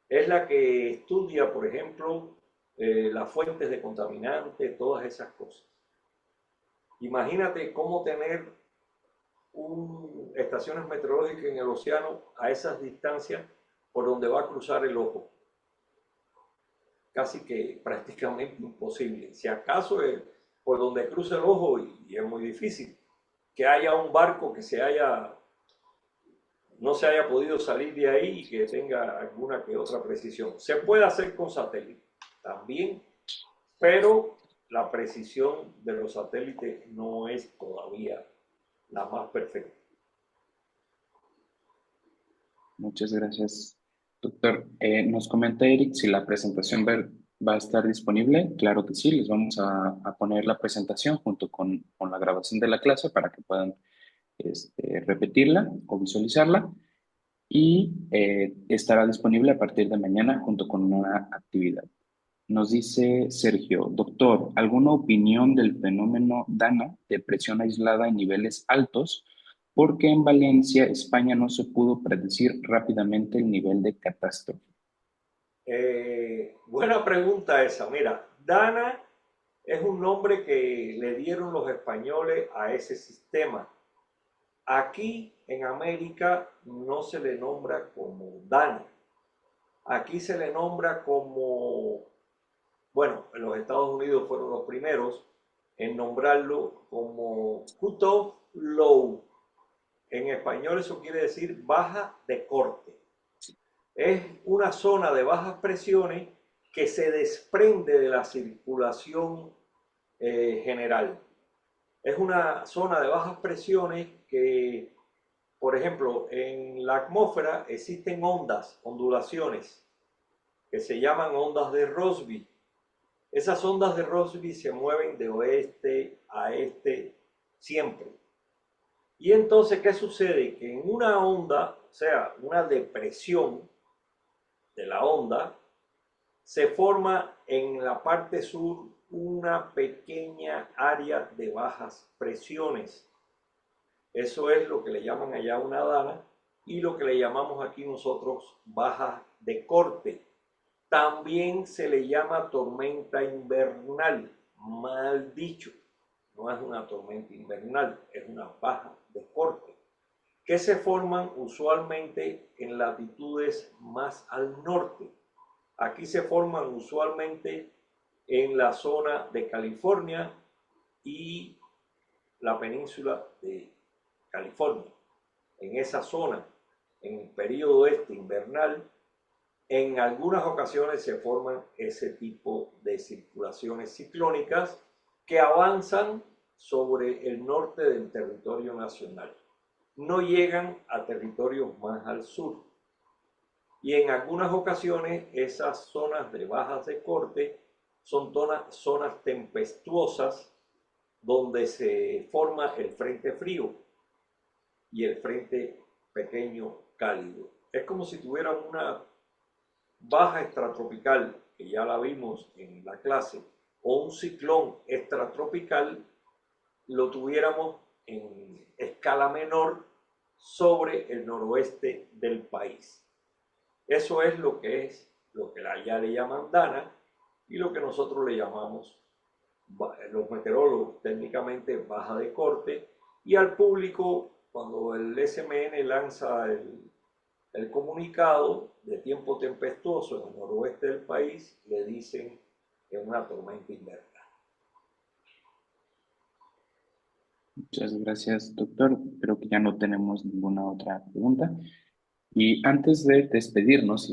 Es la que estudia, por ejemplo, las fuentes de contaminantes, todas esas cosas. Imagínate cómo tener estaciones meteorológicas en el océano a esas distancias por donde va a cruzar el ojo. Casi que prácticamente imposible. Si acaso es por donde cruza el ojo, y es muy difícil que haya un barco que no se haya podido salir de ahí y que tenga alguna que otra precisión. Se puede hacer con satélite también, pero la precisión de los satélites no es todavía la más perfecta. Muchas gracias, doctor. Nos comenta Eric si la presentación va a estar disponible. Claro que sí, les vamos a poner la presentación junto con la grabación de la clase para que puedan repetirla o visualizarla y estará disponible a partir de mañana junto con una actividad. Nos dice Sergio, doctor, ¿alguna opinión del fenómeno Dana de presión aislada en niveles altos? Porque en Valencia, España, no se pudo predecir rápidamente el nivel de catástrofe. Buena pregunta esa. Mira, Dana es un nombre que le dieron los españoles a ese sistema. Aquí en América no se le nombra como Dana. Aquí se le nombra como, bueno, en los Estados Unidos fueron los primeros en nombrarlo como cutoff low. En español eso quiere decir baja de corte. Es una zona de bajas presiones que se desprende de la circulación general. Es una zona de bajas presiones que, por ejemplo, en la atmósfera existen ondas, ondulaciones, que se llaman ondas de Rossby. Esas ondas de Rossby se mueven de oeste a este siempre. Y entonces, ¿qué sucede? Que en una onda, o sea, una depresión de la onda, se forma en la parte sur una pequeña área de bajas presiones. Eso es lo que le llaman allá una dana y lo que le llamamos aquí nosotros baja de corte. También se le llama tormenta invernal, mal dicho. No es una tormenta invernal, es una baja de corte, que se forman usualmente en latitudes más al norte. Aquí se forman usualmente en la zona de California y la península de California. En esa zona, en el periodo invernal, en algunas ocasiones se forman ese tipo de circulaciones ciclónicas que avanzan sobre el norte del territorio nacional. No llegan a territorios más al sur. Y en algunas ocasiones esas zonas de bajas de corte son zonas tempestuosas donde se forma el frente frío y el frente pequeño cálido. Es como si tuvieran una baja extratropical, que ya la vimos en la clase, o un ciclón extratropical, lo tuviéramos en escala menor sobre el noroeste del país. Eso es lo que allá le llaman Dana y lo que nosotros le llamamos, los meteorólogos técnicamente, baja de corte, y al público, cuando el SMN lanza el comunicado de tiempo tempestuoso en el noroeste del país, le dicen que es una tormenta invernal. Muchas gracias, doctor. Creo que ya no tenemos ninguna otra pregunta. Y antes de despedirnos,